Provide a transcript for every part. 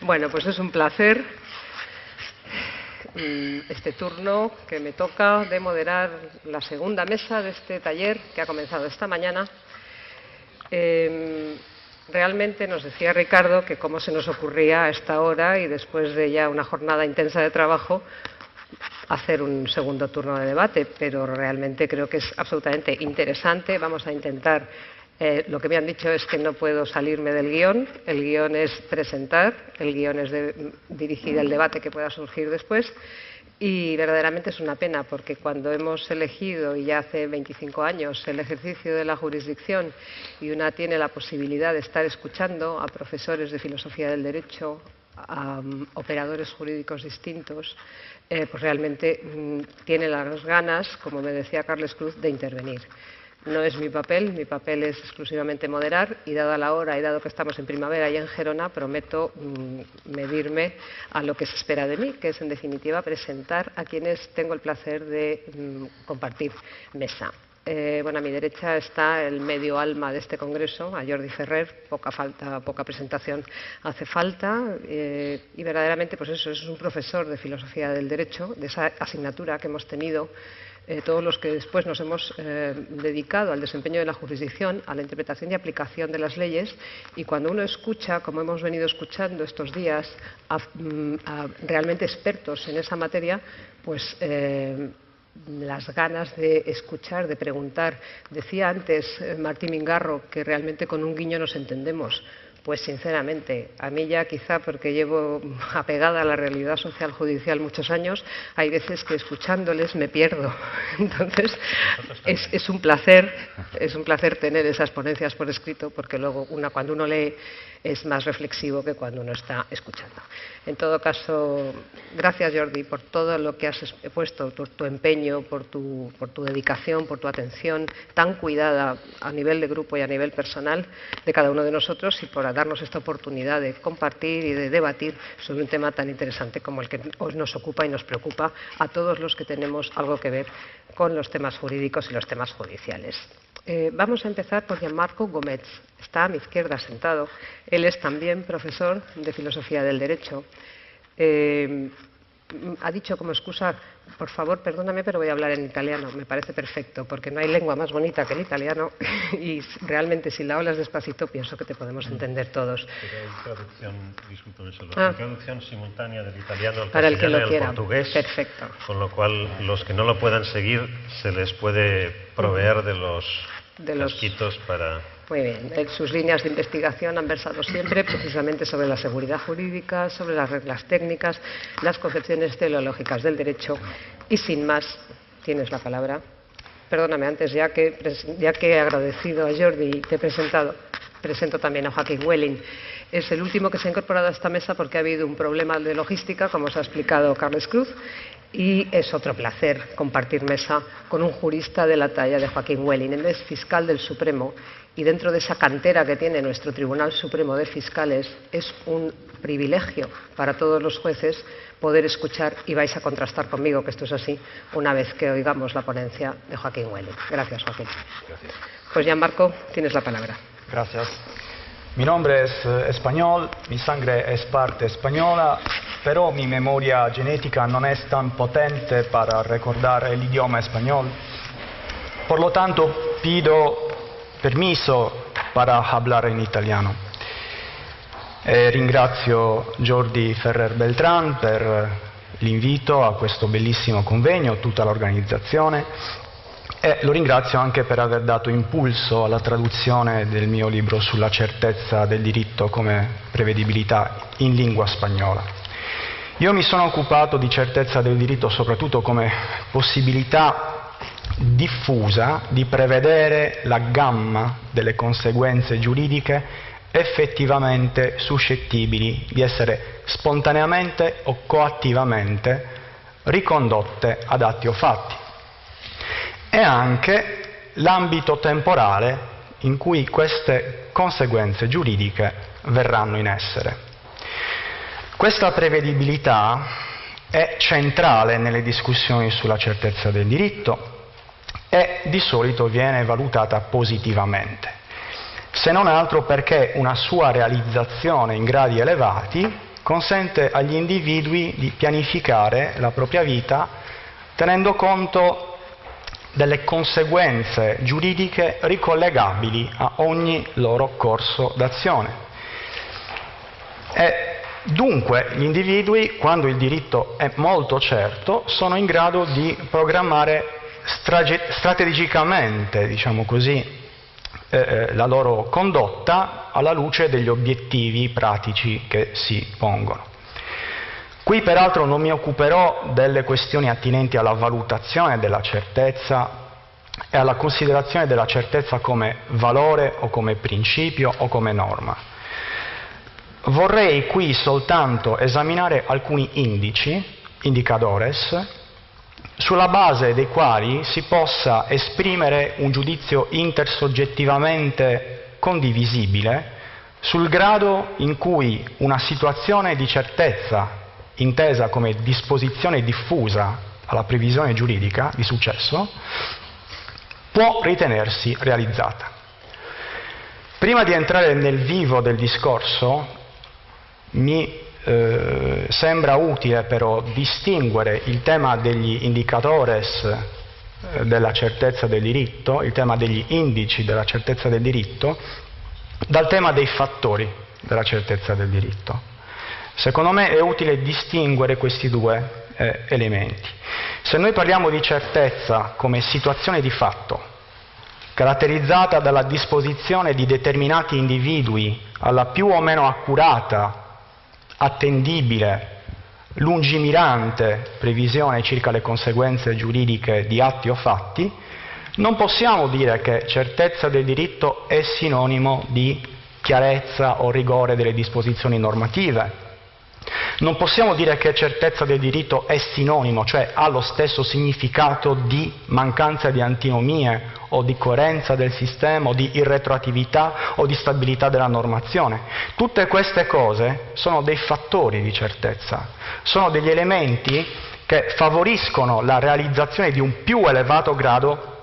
Bueno, pues es un placer este turno que me toca de moderar la segunda mesa de este taller que ha comenzado esta mañana. Realmente nos decía Ricardo que cómo se nos ocurría a esta hora y después de ya una jornada intensa de trabajo hacer un segundo turno de debate, pero realmente creo que es absolutamente interesante. Vamos a intentar, lo que me han dicho es que no puedo salirme del guión. El guión es presentar, el guión es dirigir el debate que pueda surgir después. Y verdaderamente es una pena, porque cuando hemos elegido, y ya hace 25 años, el ejercicio de la jurisdicción, y una tiene la posibilidad de estar escuchando a profesores de filosofía del derecho, a operadores jurídicos distintos, pues realmente tiene las ganas, como me decía Carles Cruz, de intervenir. No es mi papel es exclusivamente moderar, y dada la hora y dado que estamos en primavera y en Gerona, prometo medirme a lo que se espera de mí, que es en definitiva presentar a quienes tengo el placer de compartir mesa. Bueno, a mi derecha está el medio alma de este congreso, a Jordi Ferrer. Poca presentación hace falta, y verdaderamente pues eso, es un profesor de filosofía del derecho, de esa asignatura que hemos tenido todos los que después nos hemos dedicado al desempeño de la jurisdicción, a la interpretación y aplicación de las leyes. Y cuando uno escucha, como hemos venido escuchando estos días, a realmente expertos en esa materia, pues las ganas de escuchar, de preguntar. Decía antes Martín Mingarro que realmente con un guiño nos entendemos. Pues sinceramente, a mí ya quizá porque llevo apegada a la realidad social judicial muchos años, hay veces que escuchándoles me pierdo. Entonces, es un placer tener esas ponencias por escrito, porque luego cuando uno lee es más reflexivo que cuando uno está escuchando. En todo caso, gracias Jordi por todo lo que has puesto, por tu empeño, por tu dedicación, por tu atención tan cuidada a nivel de grupo y a nivel personal de cada uno de nosotros, y por darnos esta oportunidad de compartir y de debatir sobre un tema tan interesante como el que hoy nos ocupa y nos preocupa a todos los que tenemos algo que ver con los temas jurídicos y los temas judiciales. Vamos a empezar por Gianmarco Gómez. Está a mi izquierda sentado. Él es también profesor de filosofía del derecho. Ha dicho como excusa, por favor, perdóname, pero voy a hablar en italiano. Me parece perfecto, porque no hay lengua más bonita que el italiano, y realmente si la hablas despacito pienso que te podemos entender todos. Traducción simultánea del italiano al para el que lo castellano y al portugués. Perfecto. Con lo cual, los que no lo puedan seguir, se les puede proveer de los casquitos para... Muy bien. Sus líneas de investigación han versado siempre precisamente sobre la seguridad jurídica, sobre las reglas técnicas, las concepciones teleológicas del derecho. Y sin más, tienes la palabra. Perdóname, antes, ya que he agradecido a Jordi y te he presento también a Joaquín Welling. Es el último que se ha incorporado a esta mesa porque ha habido un problema de logística, como os ha explicado Carles Cruz, y es otro placer compartir mesa con un jurista de la talla de Joaquín Welling. Él es fiscal del Supremo, y dentro de esa cantera que tiene nuestro Tribunal Supremo de Fiscales es un privilegio para todos los jueces poder escuchar, y vais a contrastar conmigo que esto es así una vez que oigamos la ponencia de Joaquín Welling. Gracias, Joaquín. Gracias. Pues Gianmarco, tienes la palabra. Gracias. Mi nombre es español, mi sangre es parte española, pero mi memoria genética no es tan potente para recordar el idioma español. Por lo tanto, pido permiso para hablar en italiano. Ringrazio Jordi Ferrer Beltrán per l'invito a questo bellissimo convegno, tutta l'organizzazione, e lo ringrazio anche per aver dato impulso alla traduzione del mio libro sulla certezza del diritto come prevedibilità in lingua spagnola. Io mi sono occupato di certezza del diritto soprattutto come possibilità diffusa di prevedere la gamma delle conseguenze giuridiche effettivamente suscettibili di essere spontaneamente o coattivamente ricondotte ad atti o fatti, e anche l'ambito temporale in cui queste conseguenze giuridiche verranno in essere. Questa prevedibilità è centrale nelle discussioni sulla certezza del diritto e di solito viene valutata positivamente, se non altro perché una sua realizzazione in gradi elevati consente agli individui di pianificare la propria vita tenendo conto delle conseguenze giuridiche ricollegabili a ogni loro corso d'azione. E dunque gli individui, quando il diritto è molto certo, sono in grado di programmare strategicamente, diciamo così, la loro condotta alla luce degli obiettivi pratici che si pongono. Qui peraltro non mi occuperò delle questioni attinenti alla valutazione della certezza e alla considerazione della certezza come valore o come principio o come norma. Vorrei qui soltanto esaminare alcuni indici, indicadores, sulla base dei quali si possa esprimere un giudizio intersoggettivamente condivisibile sul grado in cui una situazione di certezza, intesa come disposizione diffusa alla previsione giuridica di successo, può ritenersi realizzata. Prima di entrare nel vivo del discorso, mi sembra utile però distinguere il tema degli indicatores della certezza del diritto, il tema degli indici della certezza del diritto, dal tema dei fattori della certezza del diritto. Secondo me è utile distinguere questi due elementi. Se noi parliamo di certezza come situazione di fatto, caratterizzata dalla disposizione di determinati individui alla più o meno accurata, attendibile, lungimirante previsione circa le conseguenze giuridiche di atti o fatti, non possiamo dire che certezza del diritto è sinonimo di chiarezza o rigore delle disposizioni normative. Non possiamo dire che certezza del diritto è sinonimo, cioè ha lo stesso significato di mancanza di antinomie o di coerenza del sistema o di irretroattività o di stabilità della normazione. Tutte queste cose sono dei fattori di certezza, sono degli elementi che favoriscono la realizzazione di un più elevato grado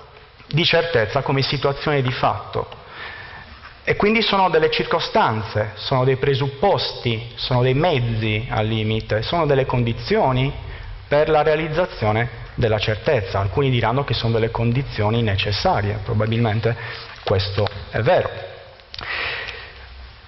di certezza come situazione di fatto. E quindi sono delle circostanze, sono dei presupposti, sono dei mezzi al limite, sono delle condizioni per la realizzazione della certezza. Alcuni diranno che sono delle condizioni necessarie, probabilmente questo è vero.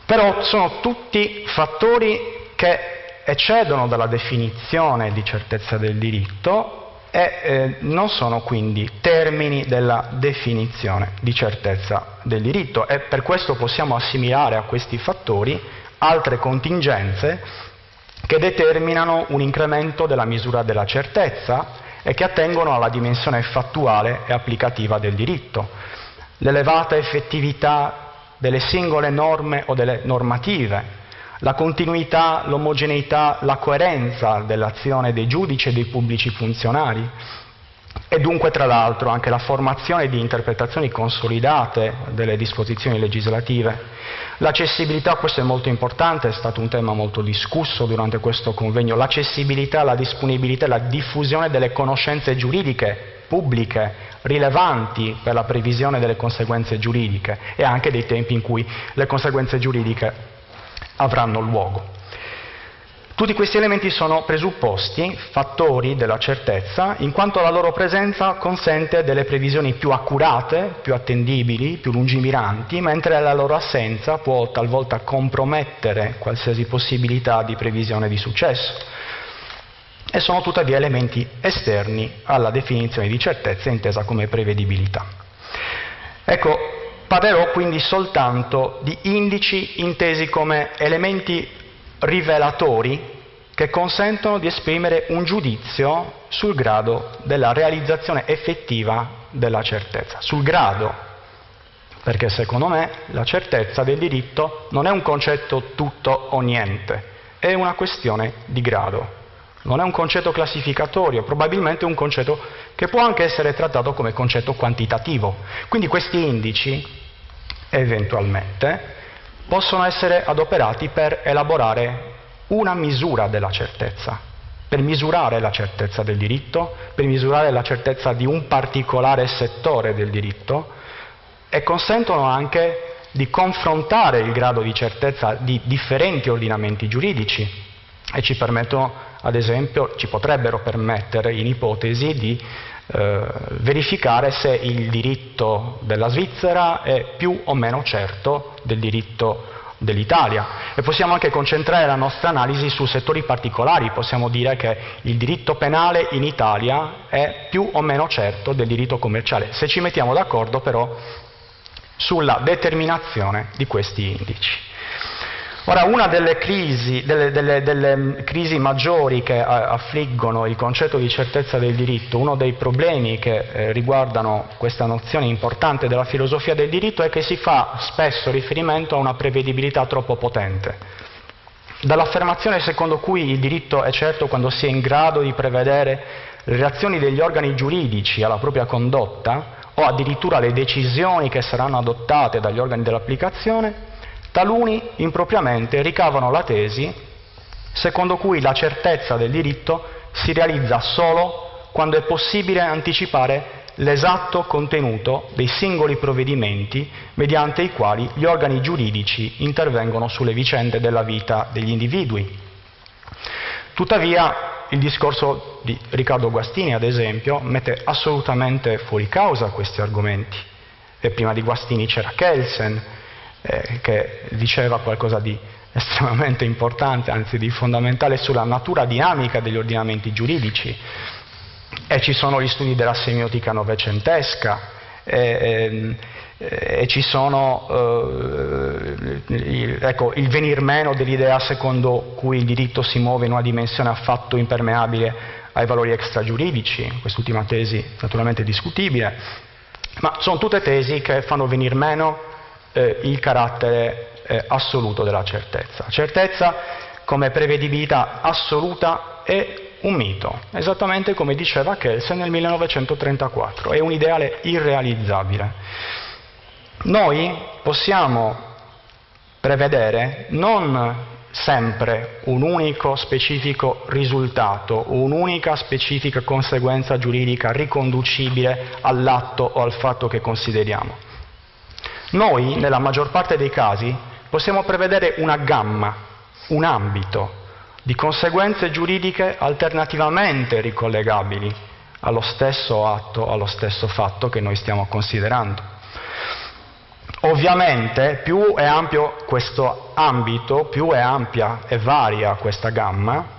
Però sono tutti fattori che eccedono dalla definizione di certezza del diritto e non sono quindi termini della definizione di certezza del diritto, e per questo possiamo assimilare a questi fattori altre contingenze che determinano un incremento della misura della certezza e che attengono alla dimensione fattuale e applicativa del diritto. L'elevata effettività delle singole norme o delle normative, la continuità, l'omogeneità, la coerenza dell'azione dei giudici e dei pubblici funzionari e dunque tra l'altro anche la formazione di interpretazioni consolidate delle disposizioni legislative. L'accessibilità, questo è molto importante, è stato un tema molto discusso durante questo convegno, l'accessibilità, la disponibilità e la diffusione delle conoscenze giuridiche pubbliche rilevanti per la previsione delle conseguenze giuridiche e anche dei tempi in cui le conseguenze giuridiche avranno luogo. Tutti questi elementi sono presupposti, fattori della certezza, in quanto la loro presenza consente delle previsioni più accurate, più attendibili, più lungimiranti, mentre la loro assenza può talvolta compromettere qualsiasi possibilità di previsione di successo. E sono tuttavia elementi esterni alla definizione di certezza intesa come prevedibilità. Ecco, parlerò quindi soltanto di indici intesi come elementi rivelatori che consentono di esprimere un giudizio sul grado della realizzazione effettiva della certezza. Sul grado, perché secondo me la certezza del diritto non è un concetto tutto o niente, è una questione di grado. Non è un concetto classificatorio, probabilmente è un concetto che può anche essere trattato come concetto quantitativo. Quindi questi indici, eventualmente, possono essere adoperati per elaborare una misura della certezza, per misurare la certezza del diritto, per misurare la certezza di un particolare settore del diritto, e consentono anche di confrontare il grado di certezza di differenti ordinamenti giuridici e ci permettono, ad esempio, ci potrebbero permettere in ipotesi di verificare se il diritto della Svizzera è più o meno certo del diritto dell'Italia, e possiamo anche concentrare la nostra analisi su settori particolari. Possiamo dire che il diritto penale in Italia è più o meno certo del diritto commerciale, se ci mettiamo d'accordo però sulla determinazione di questi indici. Ora, una delle crisi maggiori che affliggono il concetto di certezza del diritto, uno dei problemi che riguardano questa nozione importante della filosofia del diritto, è che si fa spesso riferimento a una prevedibilità troppo potente. Dall'affermazione secondo cui il diritto è certo quando si è in grado di prevedere le reazioni degli organi giuridici alla propria condotta, o addirittura le decisioni che saranno adottate dagli organi dell'applicazione, taluni impropriamente ricavano la tesi secondo cui la certezza del diritto si realizza solo quando è possibile anticipare l'esatto contenuto dei singoli provvedimenti mediante i quali gli organi giuridici intervengono sulle vicende della vita degli individui. Tuttavia, il discorso di Riccardo Guastini, ad esempio, mette assolutamente fuori causa questi argomenti. E prima di Guastini c'era Kelsen, che diceva qualcosa di estremamente importante, anzi di fondamentale, sulla natura dinamica degli ordinamenti giuridici, e ci sono gli studi della semiotica novecentesca, e ci sono il venir meno dell'idea secondo cui il diritto si muove in una dimensione affatto impermeabile ai valori extragiuridici. Quest'ultima tesi naturalmente è discutibile, ma sono tutte tesi che fanno venir meno il carattere assoluto della certezza. Certezza come prevedibilità assoluta è un mito, esattamente come diceva Kelsen nel 1934, è un ideale irrealizzabile. Noi possiamo prevedere non sempre un unico specifico risultato, un'unica specifica conseguenza giuridica riconducibile all'atto o al fatto che consideriamo. Noi, nella maggior parte dei casi, possiamo prevedere una gamma, un ambito di conseguenze giuridiche alternativamente ricollegabili allo stesso atto, allo stesso fatto che noi stiamo considerando. Ovviamente, più è ampio questo ambito, più è ampia e varia questa gamma,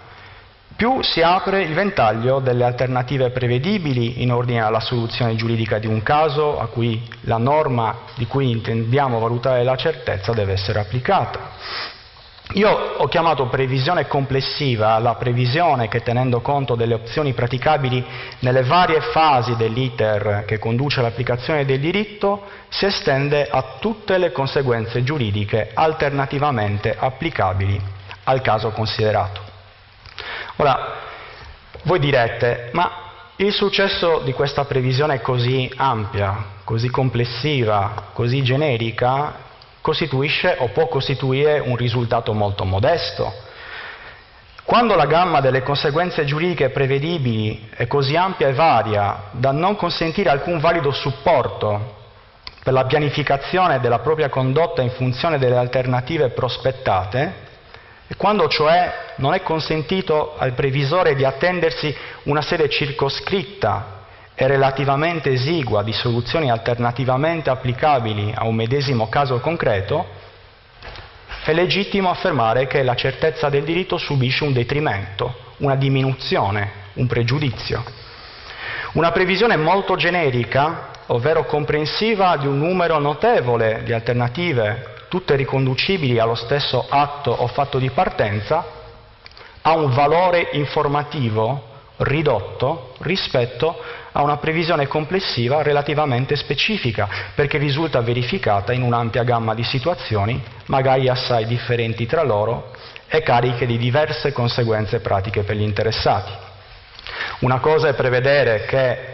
più si apre il ventaglio delle alternative prevedibili in ordine alla soluzione giuridica di un caso a cui la norma di cui intendiamo valutare la certezza deve essere applicata. Io ho chiamato previsione complessiva la previsione che, tenendo conto delle opzioni praticabili nelle varie fasi dell'iter che conduce all'applicazione del diritto, si estende a tutte le conseguenze giuridiche alternativamente applicabili al caso considerato. Ora, voi direte, ma il successo di questa previsione così ampia, così complessiva, così generica, costituisce o può costituire un risultato molto modesto. Quando la gamma delle conseguenze giuridiche prevedibili è così ampia e varia da non consentire alcun valido supporto per la pianificazione della propria condotta in funzione delle alternative prospettate, e quando cioè non è consentito al previsore di attendersi una serie circoscritta e relativamente esigua di soluzioni alternativamente applicabili a un medesimo caso concreto, è legittimo affermare che la certezza del diritto subisce un detrimento, una diminuzione, un pregiudizio. Una previsione molto generica, ovvero comprensiva di un numero notevole di alternative, tutte riconducibili allo stesso atto o fatto di partenza, ha un valore informativo ridotto rispetto a una previsione complessiva relativamente specifica, perché risulta verificata in un'ampia gamma di situazioni, magari assai differenti tra loro e cariche di diverse conseguenze pratiche per gli interessati. Una cosa è prevedere che,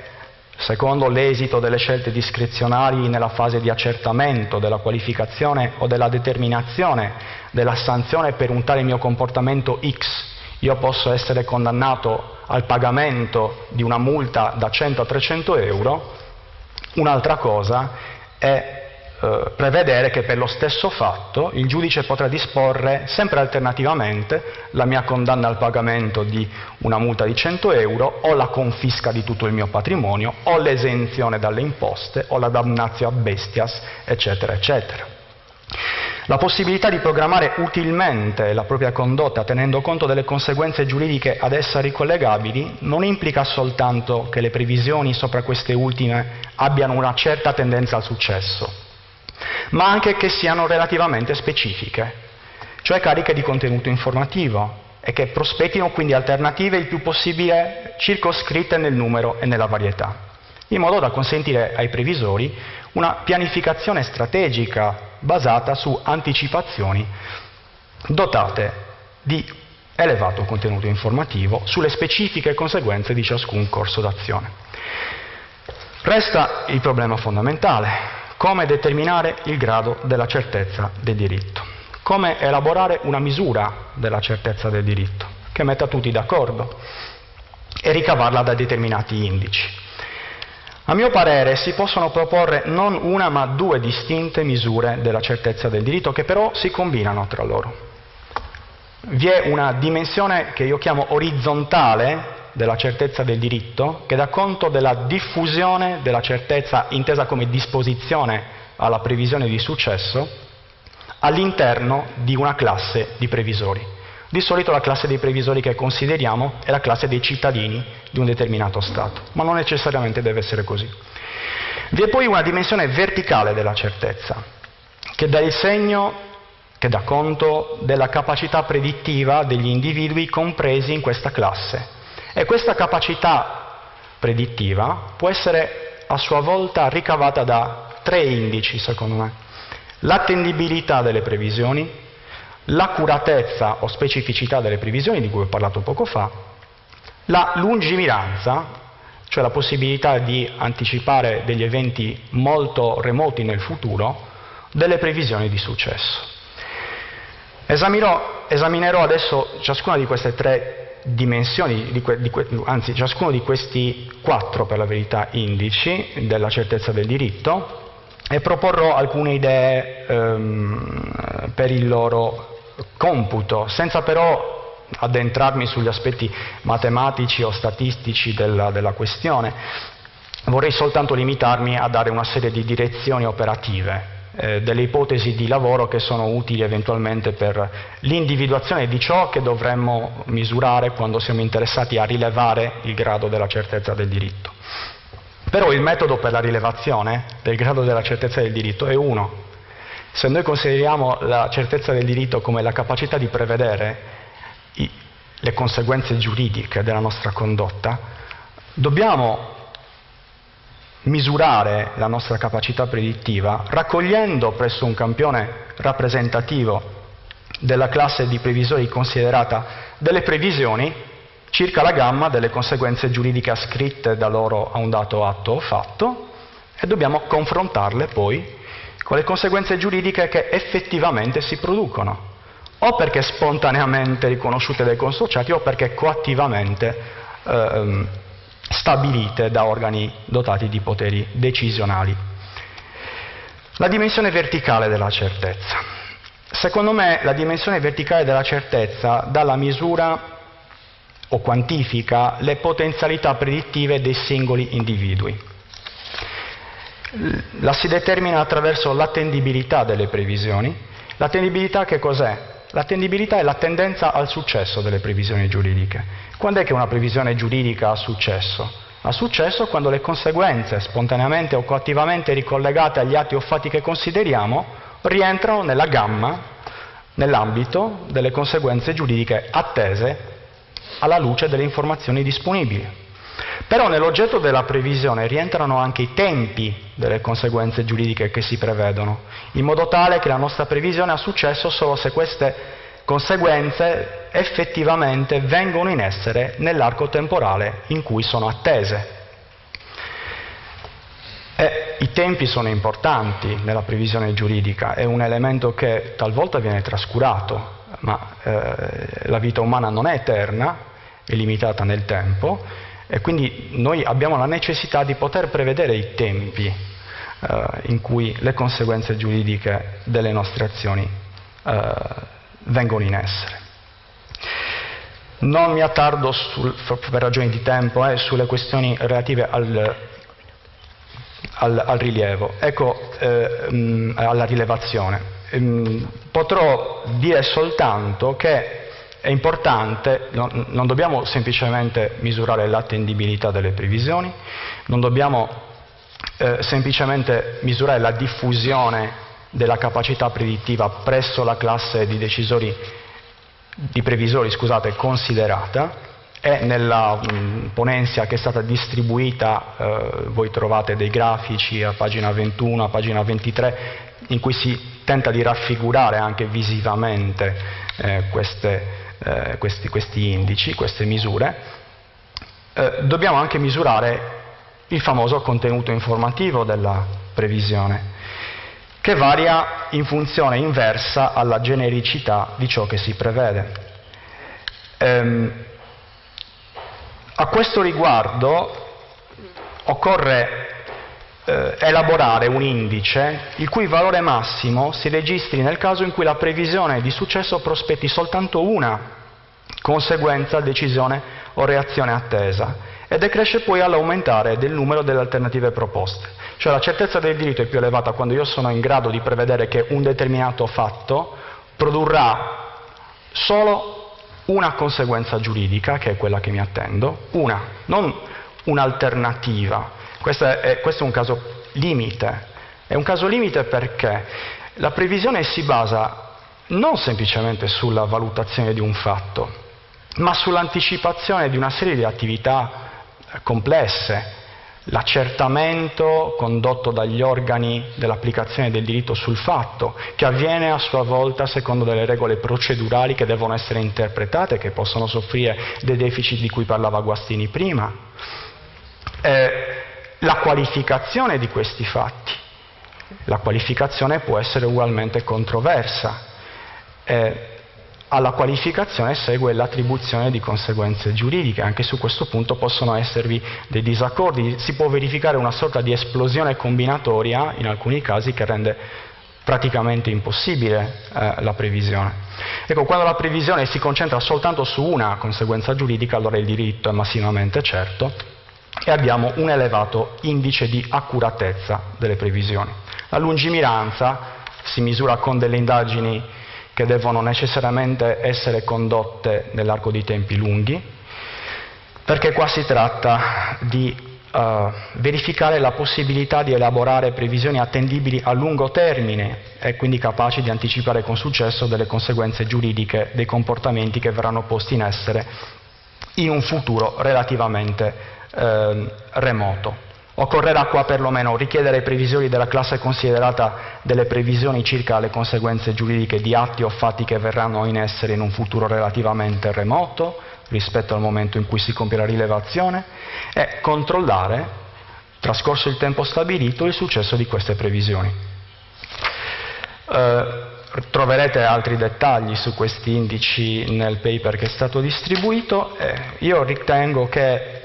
secondo l'esito delle scelte discrezionali nella fase di accertamento, della qualificazione o della determinazione della sanzione per un tale mio comportamento X, io posso essere condannato al pagamento di una multa da 100 a 300 euro, un'altra cosa è prevedere che per lo stesso fatto il giudice potrà disporre sempre alternativamente la mia condanna al pagamento di una multa di 100 euro o la confisca di tutto il mio patrimonio o l'esenzione dalle imposte o la damnatio a bestias, eccetera, eccetera. La possibilità di programmare utilmente la propria condotta tenendo conto delle conseguenze giuridiche ad essa ricollegabili non implica soltanto che le previsioni sopra queste ultime abbiano una certa tendenza al successo, ma anche che siano relativamente specifiche, cioè cariche di contenuto informativo, e che prospettino quindi alternative il più possibile circoscritte nel numero e nella varietà, in modo da consentire ai previsori una pianificazione strategica basata su anticipazioni dotate di elevato contenuto informativo sulle specifiche conseguenze di ciascun corso d'azione. Resta il problema fondamentale: come determinare il grado della certezza del diritto, come elaborare una misura della certezza del diritto che metta tutti d'accordo e ricavarla da determinati indici. A mio parere si possono proporre non una ma due distinte misure della certezza del diritto che però si combinano tra loro. Vi è una dimensione che io chiamo orizzontale della certezza del diritto, che dà conto della diffusione della certezza intesa come disposizione alla previsione di successo all'interno di una classe di previsori. Di solito la classe dei previsori che consideriamo è la classe dei cittadini di un determinato Stato, ma non necessariamente deve essere così. Vi è poi una dimensione verticale della certezza, che dà il segno, che dà conto della capacità predittiva degli individui compresi in questa classe. E questa capacità predittiva può essere a sua volta ricavata da tre indici, secondo me: l'attendibilità delle previsioni, l'accuratezza o specificità delle previsioni di cui ho parlato poco fa, la lungimiranza, cioè la possibilità di anticipare degli eventi molto remoti nel futuro, delle previsioni di successo. Esaminerò adesso ciascuna di queste tre dimensioni, anzi ciascuno di questi quattro, per la verità, indici della certezza del diritto, e proporrò alcune idee per il loro computo, senza però addentrarmi sugli aspetti matematici o statistici della questione. Vorrei soltanto limitarmi a dare una serie di direzioni operative, delle ipotesi di lavoro che sono utili eventualmente per l'individuazione di ciò che dovremmo misurare quando siamo interessati a rilevare il grado della certezza del diritto. Però il metodo per la rilevazione del grado della certezza del diritto è uno. Se noi consideriamo la certezza del diritto come la capacità di prevedere le conseguenze giuridiche della nostra condotta, dobbiamo misurare la nostra capacità predittiva raccogliendo presso un campione rappresentativo della classe di previsori considerata delle previsioni circa la gamma delle conseguenze giuridiche ascritte da loro a un dato atto o fatto, e dobbiamo confrontarle poi con le conseguenze giuridiche che effettivamente si producono, o perché spontaneamente riconosciute dai consociati o perché coattivamente stabilite da organi dotati di poteri decisionali. La dimensione verticale della certezza. Secondo me la dimensione verticale della certezza dà la misura o quantifica le potenzialità predittive dei singoli individui. La si determina attraverso l'attendibilità delle previsioni. L'attendibilità che cos'è? L'attendibilità è la tendenza al successo delle previsioni giuridiche. Quando è che una previsione giuridica ha successo? Ha successo quando le conseguenze, spontaneamente o coattivamente ricollegate agli atti o fatti che consideriamo, rientrano nella gamma, nell'ambito delle conseguenze giuridiche attese alla luce delle informazioni disponibili. Però nell'oggetto della previsione rientrano anche i tempi delle conseguenze giuridiche che si prevedono, in modo tale che la nostra previsione ha successo solo se queste conseguenze effettivamente vengono in essere nell'arco temporale in cui sono attese. E i tempi sono importanti nella previsione giuridica, è un elemento che talvolta viene trascurato, ma la vita umana non è eterna, è limitata nel tempo, e quindi noi abbiamo la necessità di poter prevedere i tempi in cui le conseguenze giuridiche delle nostre azioni vengono in essere. Non mi attardo per ragioni di tempo sulle questioni relative al rilievo, alla rilevazione. Potrò dire soltanto che è importante, non dobbiamo semplicemente misurare l'attendibilità delle previsioni, non dobbiamo semplicemente misurare la diffusione della capacità predittiva presso la classe di previsori considerata, e nella ponenza che è stata distribuita voi trovate dei grafici a pagina 21, a pagina 23, in cui si tenta di raffigurare anche visivamente questi indici, queste misure. Dobbiamo anche misurare il famoso contenuto informativo della previsione, che varia in funzione inversa alla genericità di ciò che si prevede. A questo riguardo occorre elaborare un indice il cui valore massimo si registri nel caso in cui la previsione di successo prospetti soltanto una conseguenza, decisione o reazione attesa, e decresce poi all'aumentare del numero delle alternative proposte. Cioè la certezza del diritto è più elevata quando io sono in grado di prevedere che un determinato fatto produrrà solo una conseguenza giuridica, che è quella che mi attendo, non un'alternativa. Questo è un caso limite. È un caso limite perché la previsione si basa non semplicemente sulla valutazione di un fatto, ma sull'anticipazione di una serie di attività complesse. L'accertamento condotto dagli organi dell'applicazione del diritto sul fatto, che avviene a sua volta secondo delle regole procedurali che devono essere interpretate, che possono soffrire dei deficit di cui parlava Guastini prima. La qualificazione di questi fatti. La qualificazione può essere ugualmente controversa. Alla qualificazione segue l'attribuzione di conseguenze giuridiche. Anche su questo punto possono esservi dei disaccordi. Si può verificare una sorta di esplosione combinatoria in alcuni casi che rende praticamente impossibile la previsione. Ecco, quando la previsione si concentra soltanto su una conseguenza giuridica, allora il diritto è massimamente certo e abbiamo un elevato indice di accuratezza delle previsioni. La lungimiranza si misura con delle indagini che devono necessariamente essere condotte nell'arco di tempi lunghi, perché qua si tratta di verificare la possibilità di elaborare previsioni attendibili a lungo termine e quindi capaci di anticipare con successo delle conseguenze giuridiche dei comportamenti che verranno posti in essere in un futuro relativamente remoto. Occorrerà qua perlomeno richiedere ai previsori della classe considerata delle previsioni circa le conseguenze giuridiche di atti o fatti che verranno in essere in un futuro relativamente remoto rispetto al momento in cui si compie la rilevazione, e controllare, trascorso il tempo stabilito, il successo di queste previsioni. Troverete altri dettagli su questi indici nel paper che è stato distribuito. Io ritengo che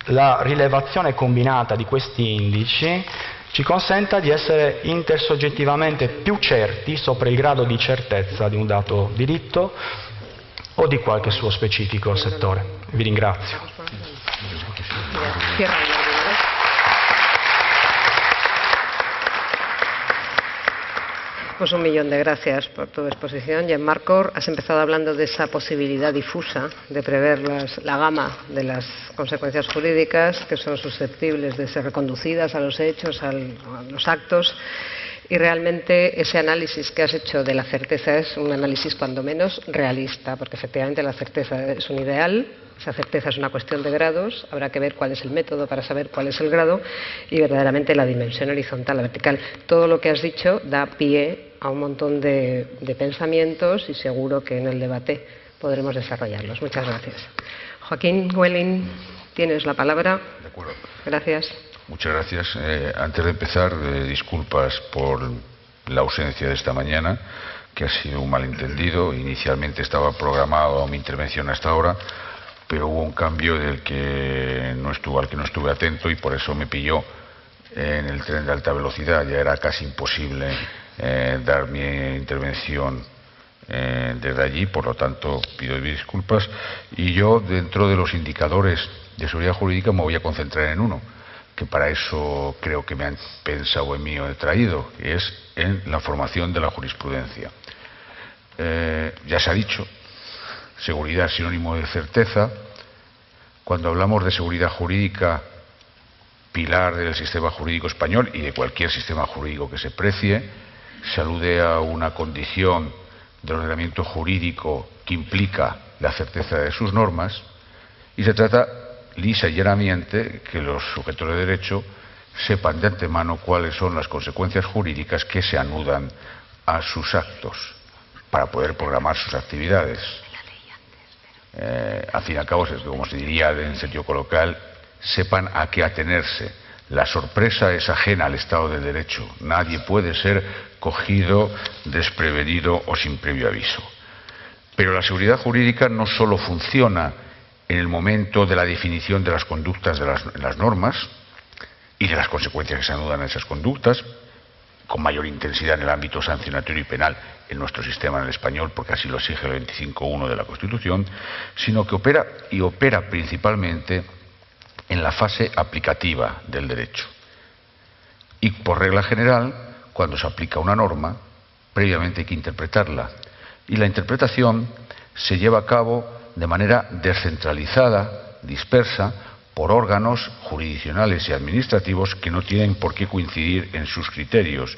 la rilevazione combinata di questi indici ci consenta di essere intersoggettivamente più certi sopra il grado di certezza di un dato diritto o di qualche suo specifico settore. Vi ringrazio. Pues 1.000.000 de gracias por tu exposición. Gianmarco, has empezado hablando de esa posibilidad difusa de prever la gama de las consecuencias jurídicas que son susceptibles de ser reconducidas a los hechos, a los actos, y realmente ese análisis que has hecho de la certeza es un análisis cuando menos realista, porque efectivamente la certeza es un ideal. Esa certeza es una cuestión de grados, habrá que ver cuál es el método para saber cuál es el grado y verdaderamente la dimensión horizontal, la vertical. Todo lo que has dicho da pie a un montón de pensamientos y seguro que en el debate podremos desarrollarlos. Muchas gracias. Joaquín Welling, tienes la palabra. De acuerdo. Gracias. Muchas gracias. Antes de empezar, disculpas por la ausencia de esta mañana, que ha sido un malentendido. Inicialmente estaba programado mi intervención hasta ahora, pero hubo un cambio al que no estuve atento y por eso me pilló en el tren de alta velocidad. Ya era casi imposible dar mi intervención desde allí, por lo tanto pido disculpas. Y yo, dentro de los indicadores de seguridad jurídica, me voy a concentrar en uno, que para eso creo que me han pensado en mí o he traído, que es en la formación de la jurisprudencia. Ya se ha dicho, seguridad es sinónimo de certeza. Cuando hablamos de seguridad jurídica, pilar del sistema jurídico español y de cualquier sistema jurídico que se precie, se alude a una condición del ordenamiento jurídico que implica la certeza de sus normas, y se trata lisa y llanamente que los sujetos de derecho sepan de antemano cuáles son las consecuencias jurídicas que se anudan a sus actos para poder programar sus actividades. Al fin y al cabo, como se diría en sentido coloquial, sepan a qué atenerse. La sorpresa es ajena al Estado de Derecho. Nadie puede ser cogido desprevenido o sin previo aviso. Pero la seguridad jurídica no solo funciona en el momento de la definición de las conductas de las normas y de las consecuencias que se anudan a esas conductas, con mayor intensidad en el ámbito sancionatorio y penal en nuestro sistema, en el español, porque así lo exige el 25.1 de la Constitución, sino que opera principalmente en la fase aplicativa del derecho. Y por regla general, cuando se aplica una norma, previamente hay que interpretarla. Y la interpretación se lleva a cabo de manera descentralizada, dispersa, por órganos jurisdiccionales y administrativos que no tienen por qué coincidir en sus criterios.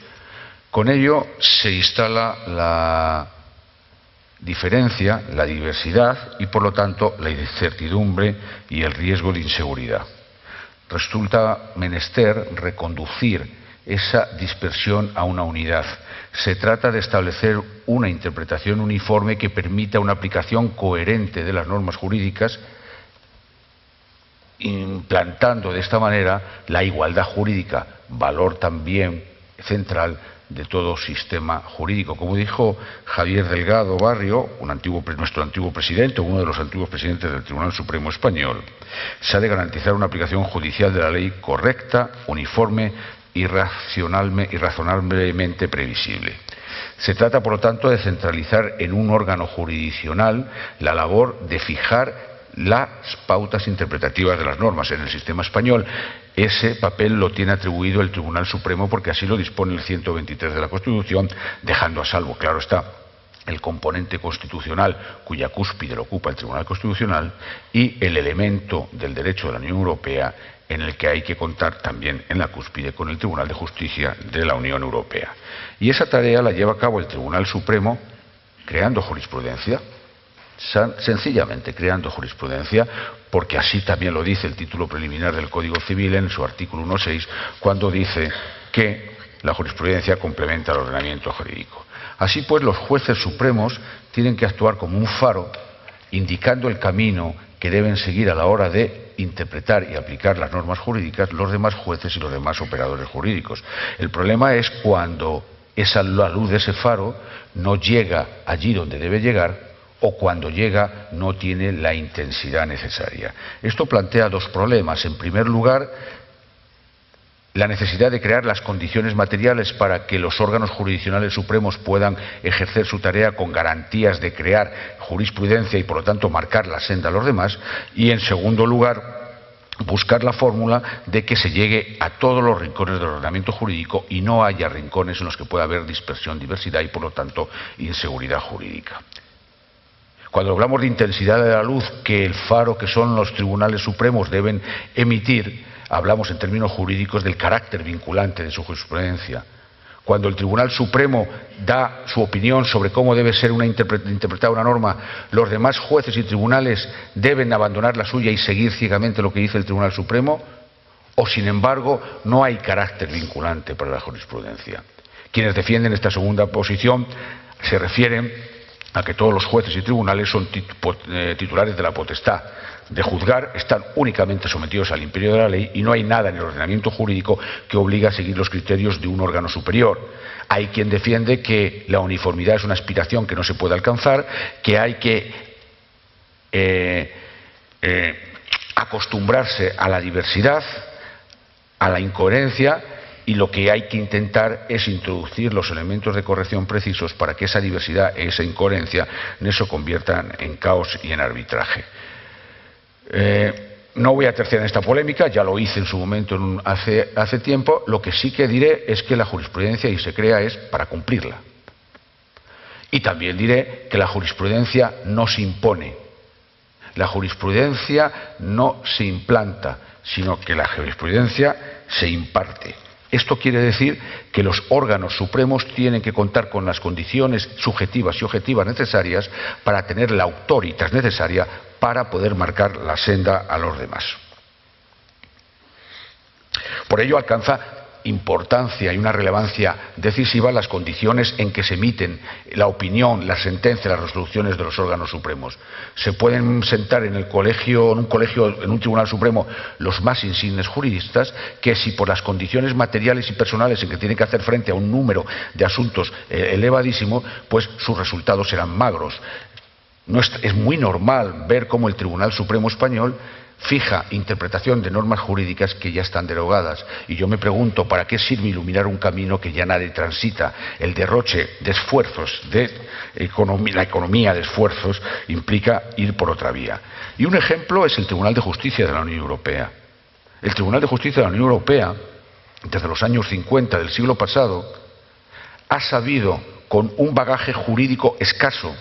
Con ello se instala la diferencia, la diversidad y, por lo tanto, la incertidumbre y el riesgo de inseguridad. Resulta menester reconducir esa dispersión a una unidad. Se trata de establecer una interpretación uniforme que permita una aplicación coherente de las normas jurídicas, implantando de esta manera la igualdad jurídica, valor también central de todo sistema jurídico. Como dijo Javier Delgado Barrio, nuestro antiguo presidente, uno de los antiguos presidentes del Tribunal Supremo Español, se ha de garantizar una aplicación judicial de la ley correcta, uniforme y razonablemente previsible. Se trata, por lo tanto, de centralizar en un órgano jurisdiccional la labor de fijar las pautas interpretativas de las normas. En el sistema español ese papel lo tiene atribuido el Tribunal Supremo, porque así lo dispone el 123 de la Constitución, dejando a salvo, claro está, el componente constitucional cuya cúspide lo ocupa el Tribunal Constitucional y el elemento del derecho de la Unión Europea, en el que hay que contar también en la cúspide con el Tribunal de Justicia de la Unión Europea. Y esa tarea la lleva a cabo el Tribunal Supremo creando jurisprudencia, sencillamente creando jurisprudencia, porque así también lo dice el título preliminar del Código Civil en su artículo 1.6, cuando dice que la jurisprudencia complementa el ordenamiento jurídico. Así pues, los jueces supremos tienen que actuar como un faro, indicando el camino que deben seguir a la hora de interpretar y aplicar las normas jurídicas los demás jueces y los demás operadores jurídicos. El problema es cuando la luz de ese faro no llega allí donde debe llegar, o cuando llega no tiene la intensidad necesaria. Esto plantea dos problemas. En primer lugar, la necesidad de crear las condiciones materiales para que los órganos jurisdiccionales supremos puedan ejercer su tarea con garantías de crear jurisprudencia y, por lo tanto, marcar la senda a los demás. Y, en segundo lugar, buscar la fórmula de que se llegue a todos los rincones del ordenamiento jurídico y no haya rincones en los que pueda haber dispersión, diversidad y, por lo tanto, inseguridad jurídica. Cuando hablamos de intensidad de la luz que el faro que son los tribunales supremos deben emitir, hablamos en términos jurídicos del carácter vinculante de su jurisprudencia. Cuando el Tribunal Supremo da su opinión sobre cómo debe ser interpretada una norma, los demás jueces y tribunales deben abandonar la suya y seguir ciegamente lo que dice el Tribunal Supremo, o sin embargo no hay carácter vinculante para la jurisprudencia. Quienes defienden esta segunda posición se refieren a que todos los jueces y tribunales son titulares de la potestad de juzgar, están únicamente sometidos al imperio de la ley y no hay nada en el ordenamiento jurídico que obligue a seguir los criterios de un órgano superior. Hay quien defiende que la uniformidad es una aspiración que no se puede alcanzar, que hay que acostumbrarse a la diversidad, a la incoherencia, y lo que hay que intentar es introducir los elementos de corrección precisos para que esa diversidad e esa incoherencia no se conviertan en caos y en arbitraje. No voy a terciar en esta polémica, ya lo hice en su momento hace tiempo. Lo que sí que diré es que la jurisprudencia, y se crea, es para cumplirla. Y también diré que la jurisprudencia no se impone, la jurisprudencia no se implanta, sino que la jurisprudencia se imparte. Esto quiere decir que los órganos supremos tienen que contar con las condiciones subjetivas y objetivas necesarias para tener la autoritas necesaria para poder marcar la senda a los demás. Por ello alcanza importancia y una relevancia decisiva las condiciones en que se emiten la opinión, la sentencia, las resoluciones de los órganos supremos. Se pueden sentar en un tribunal supremo, los más insignes juristas, que si por las condiciones materiales y personales en que tienen que hacer frente a un número de asuntos elevadísimo, pues sus resultados serán magros. Es muy normal ver cómo el Tribunal Supremo Español fija interpretación de normas jurídicas que ya están derogadas. Y yo me pregunto, ¿para qué sirve iluminar un camino que ya nadie transita? El derroche de esfuerzos, la economía de esfuerzos, implica ir por otra vía. Y un ejemplo es el Tribunal de Justicia de la Unión Europea. El Tribunal de Justicia de la Unión Europea, desde los años 50 del siglo pasado, ha sabido, con un bagaje jurídico escaso,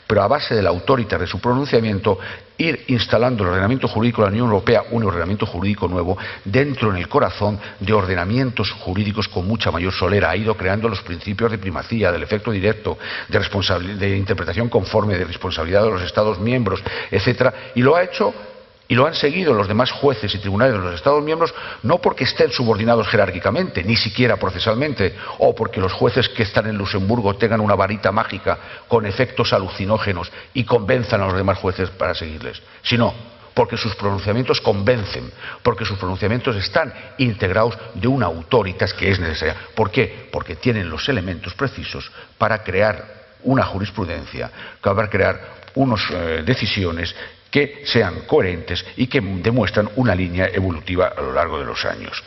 pero a base de la autoritas de su pronunciamiento, ir instalando el ordenamiento jurídico de la Unión Europea, un ordenamiento jurídico nuevo, dentro en el corazón de ordenamientos jurídicos con mucha mayor solera. Ha ido creando los principios de primacía, del efecto directo, de interpretación conforme, de responsabilidad de los Estados miembros, etcétera, y lo ha hecho. Y lo han seguido los demás jueces y tribunales de los Estados miembros, no porque estén subordinados jerárquicamente, ni siquiera procesalmente, o porque los jueces que están en Luxemburgo tengan una varita mágica con efectos alucinógenos y convenzan a los demás jueces para seguirles, sino porque sus pronunciamientos convencen, porque sus pronunciamientos están integrados de una autoritas que es necesaria. ¿Por qué? Porque tienen los elementos precisos para crear una jurisprudencia, para crear unas decisiones que sean coherentes y que demuestran una línea evolutiva a lo largo de los años.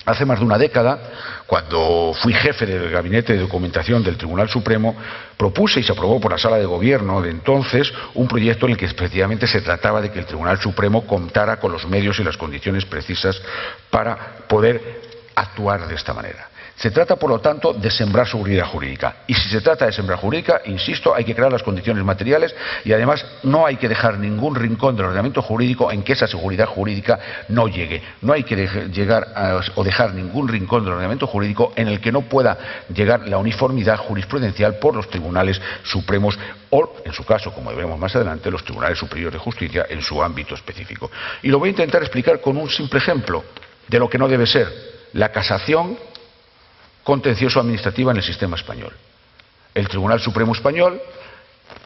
Hace más de una década, cuando fui jefe del Gabinete de Documentación del Tribunal Supremo, propuse y se aprobó por la Sala de Gobierno de entonces un proyecto en el que efectivamente se trataba de que el Tribunal Supremo contara con los medios y las condiciones precisas para poder actuar de esta manera. Se trata, por lo tanto, de sembrar seguridad jurídica. Y si se trata de sembrar jurídica, insisto, hay que crear las condiciones materiales y además no hay que dejar ningún rincón del ordenamiento jurídico en que esa seguridad jurídica no llegue. No hay que dejar ningún rincón del ordenamiento jurídico en el que no pueda llegar la uniformidad jurisprudencial por los tribunales supremos o, en su caso, como veremos más adelante, los tribunales superiores de justicia en su ámbito específico. Y lo voy a intentar explicar con un simple ejemplo de lo que no debe ser la casación contencioso administrativa en el sistema español. El Tribunal Supremo Español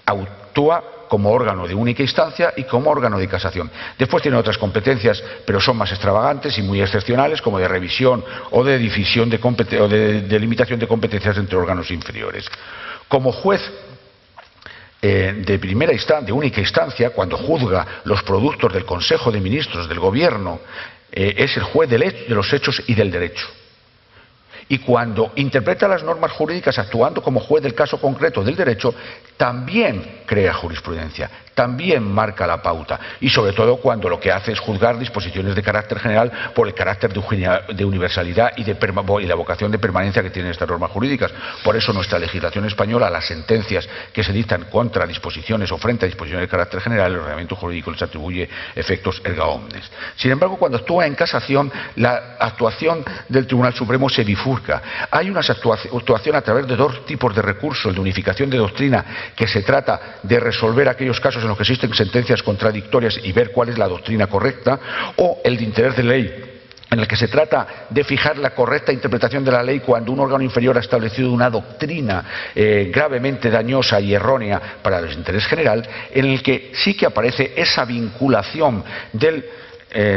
actúa como órgano de única instancia y como órgano de casación. Después tiene otras competencias, pero son más extravagantes y muy excepcionales, como de revisión o de división o de limitación de competencias entre órganos inferiores. Como juez de primera instancia, de única instancia, cuando juzga los productos del Consejo de Ministros del Gobierno, es el juez de los hechos y del derecho. Y cuando interpreta las normas jurídicas actuando como juez del caso concreto del derecho, también crea jurisprudencia, también marca la pauta. Y sobre todo cuando lo que hace es juzgar disposiciones de carácter general por el carácter de universalidad y la vocación de permanencia que tienen estas normas jurídicas. Por eso nuestra legislación española, las sentencias que se dictan contra disposiciones o frente a disposiciones de carácter general, el ordenamiento jurídico les atribuye efectos erga omnes. Sin embargo, cuando actúa en casación, la actuación del Tribunal Supremo se bifurca. Hay una actuación a través de dos tipos de recursos: el de unificación de doctrina, que se trata de resolver aquellos casos en los que existen sentencias contradictorias y ver cuál es la doctrina correcta, o el de interés de ley, en el que se trata de fijar la correcta interpretación de la ley cuando un órgano inferior ha establecido una doctrina gravemente dañosa y errónea para el interés general, en el que sí que aparece esa vinculación del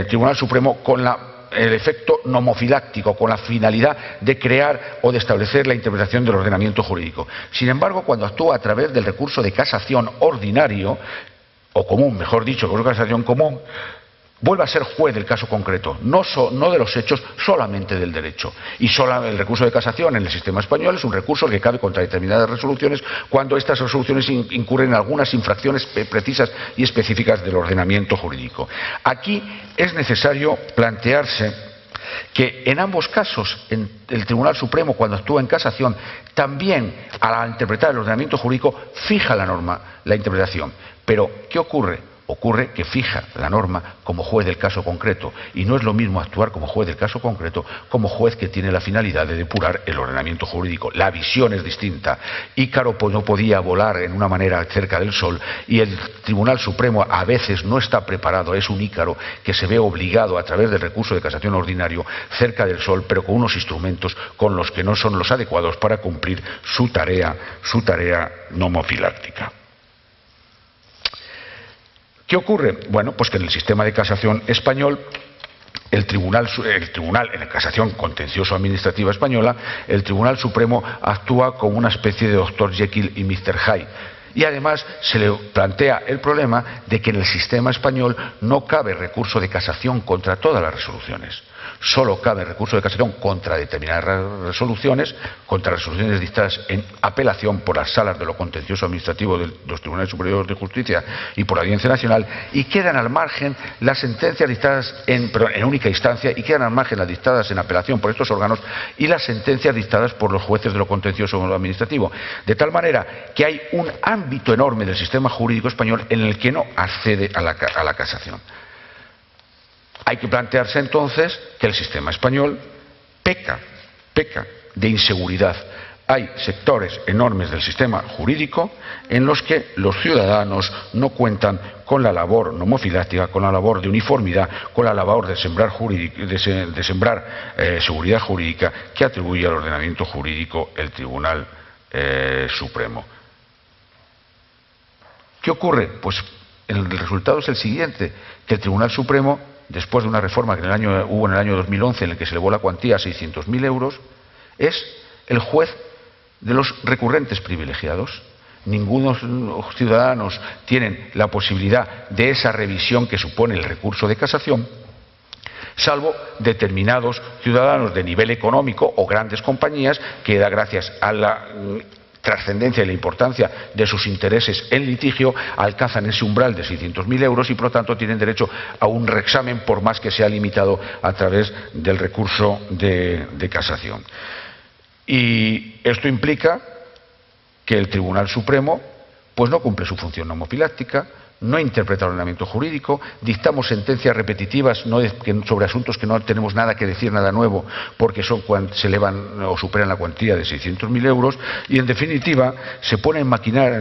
Tribunal Supremo con el efecto nomofiláctico, con la finalidad de crear o de establecer la interpretación del ordenamiento jurídico. Sin embargo, cuando actúa a través del recurso de casación ordinario, o común, mejor dicho, recurso de casación común, vuelva a ser juez del caso concreto, no de los hechos, solamente del derecho. Y solo el recurso de casación en el sistema español es un recurso que cabe contra determinadas resoluciones cuando estas resoluciones incurren en algunas infracciones precisas y específicas del ordenamiento jurídico. Aquí es necesario plantearse que en ambos casos, en el Tribunal Supremo, cuando actúa en casación, también al interpretar el ordenamiento jurídico fija la norma, la interpretación. Pero, ¿qué ocurre? Ocurre que fija la norma como juez del caso concreto, y no es lo mismo actuar como juez del caso concreto como juez que tiene la finalidad de depurar el ordenamiento jurídico. La visión es distinta. Ícaro no podía volar en una manera cerca del sol, y el Tribunal Supremo a veces no está preparado, es un Ícaro que se ve obligado a través del recurso de casación ordinario cerca del sol, pero con unos instrumentos con los que no son los adecuados para cumplir su tarea nomofiláctica. ¿Qué ocurre? Bueno, pues que en el sistema de casación español, el tribunal en la casación contencioso administrativa española, el Tribunal Supremo actúa como una especie de Dr. Jekyll y Mr. Hyde. Y además se le plantea el problema de que en el sistema español no cabe recurso de casación contra todas las resoluciones. Solo cabe recurso de casación contra determinadas resoluciones, contra resoluciones dictadas en apelación por las salas de lo contencioso administrativo de los Tribunales Superiores de Justicia y por la Audiencia Nacional, y quedan al margen las sentencias dictadas en única instancia, y quedan al margen las dictadas en apelación por estos órganos y las sentencias dictadas por los jueces de lo contencioso administrativo. De tal manera que hay un ámbito enorme del sistema jurídico español en el que no accede a la casación. Hay que plantearse entonces que el sistema español peca de inseguridad. Hay sectores enormes del sistema jurídico en los que los ciudadanos no cuentan con la labor nomofiláctica, con la labor de uniformidad, con la labor de sembrar seguridad jurídica que atribuye al ordenamiento jurídico el Tribunal Supremo. ¿Qué ocurre? Pues el resultado es el siguiente, que el Tribunal Supremo, después de una reforma que hubo en el año 2011 en el que se elevó la cuantía a 600.000 euros, es el juez de los recurrentes privilegiados. Ningunos ciudadanos tienen la posibilidad de esa revisión que supone el recurso de casación, salvo determinados ciudadanos de nivel económico o grandes compañías que, gracias a la trascendencia y la importancia de sus intereses en litigio, alcanzan ese umbral de 600.000 euros y por lo tanto tienen derecho a un reexamen, por más que sea limitado a través del recurso de casación. Y esto implica que el Tribunal Supremo pues no cumple su función nomofiláctica, no interpreta el ordenamiento jurídico, dictamos sentencias repetitivas sobre asuntos que no tenemos nada que decir, nada nuevo, porque se elevan o superan la cuantía de 600.000 euros, y en definitiva se pone en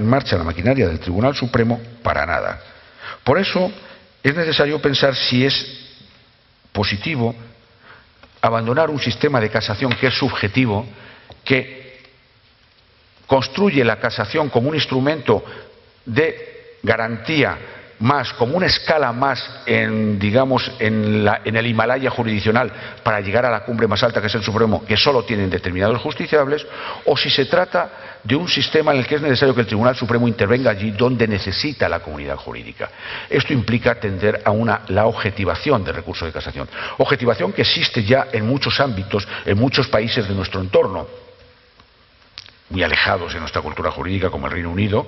marcha la maquinaria del Tribunal Supremo para nada. Por eso es necesario pensar si es positivo abandonar un sistema de casación que es subjetivo, que construye la casación como un instrumento de garantía más, como una escala más en el Himalaya jurisdiccional para llegar a la cumbre más alta, que es el Supremo, que solo tienen determinados justiciables, o si se trata de un sistema en el que es necesario que el Tribunal Supremo intervenga allí donde necesita la comunidad jurídica. Esto implica tender a la objetivación del recurso de casación. Objetivación que existe ya en muchos ámbitos, en muchos países de nuestro entorno, muy alejados en nuestra cultura jurídica, como el Reino Unido,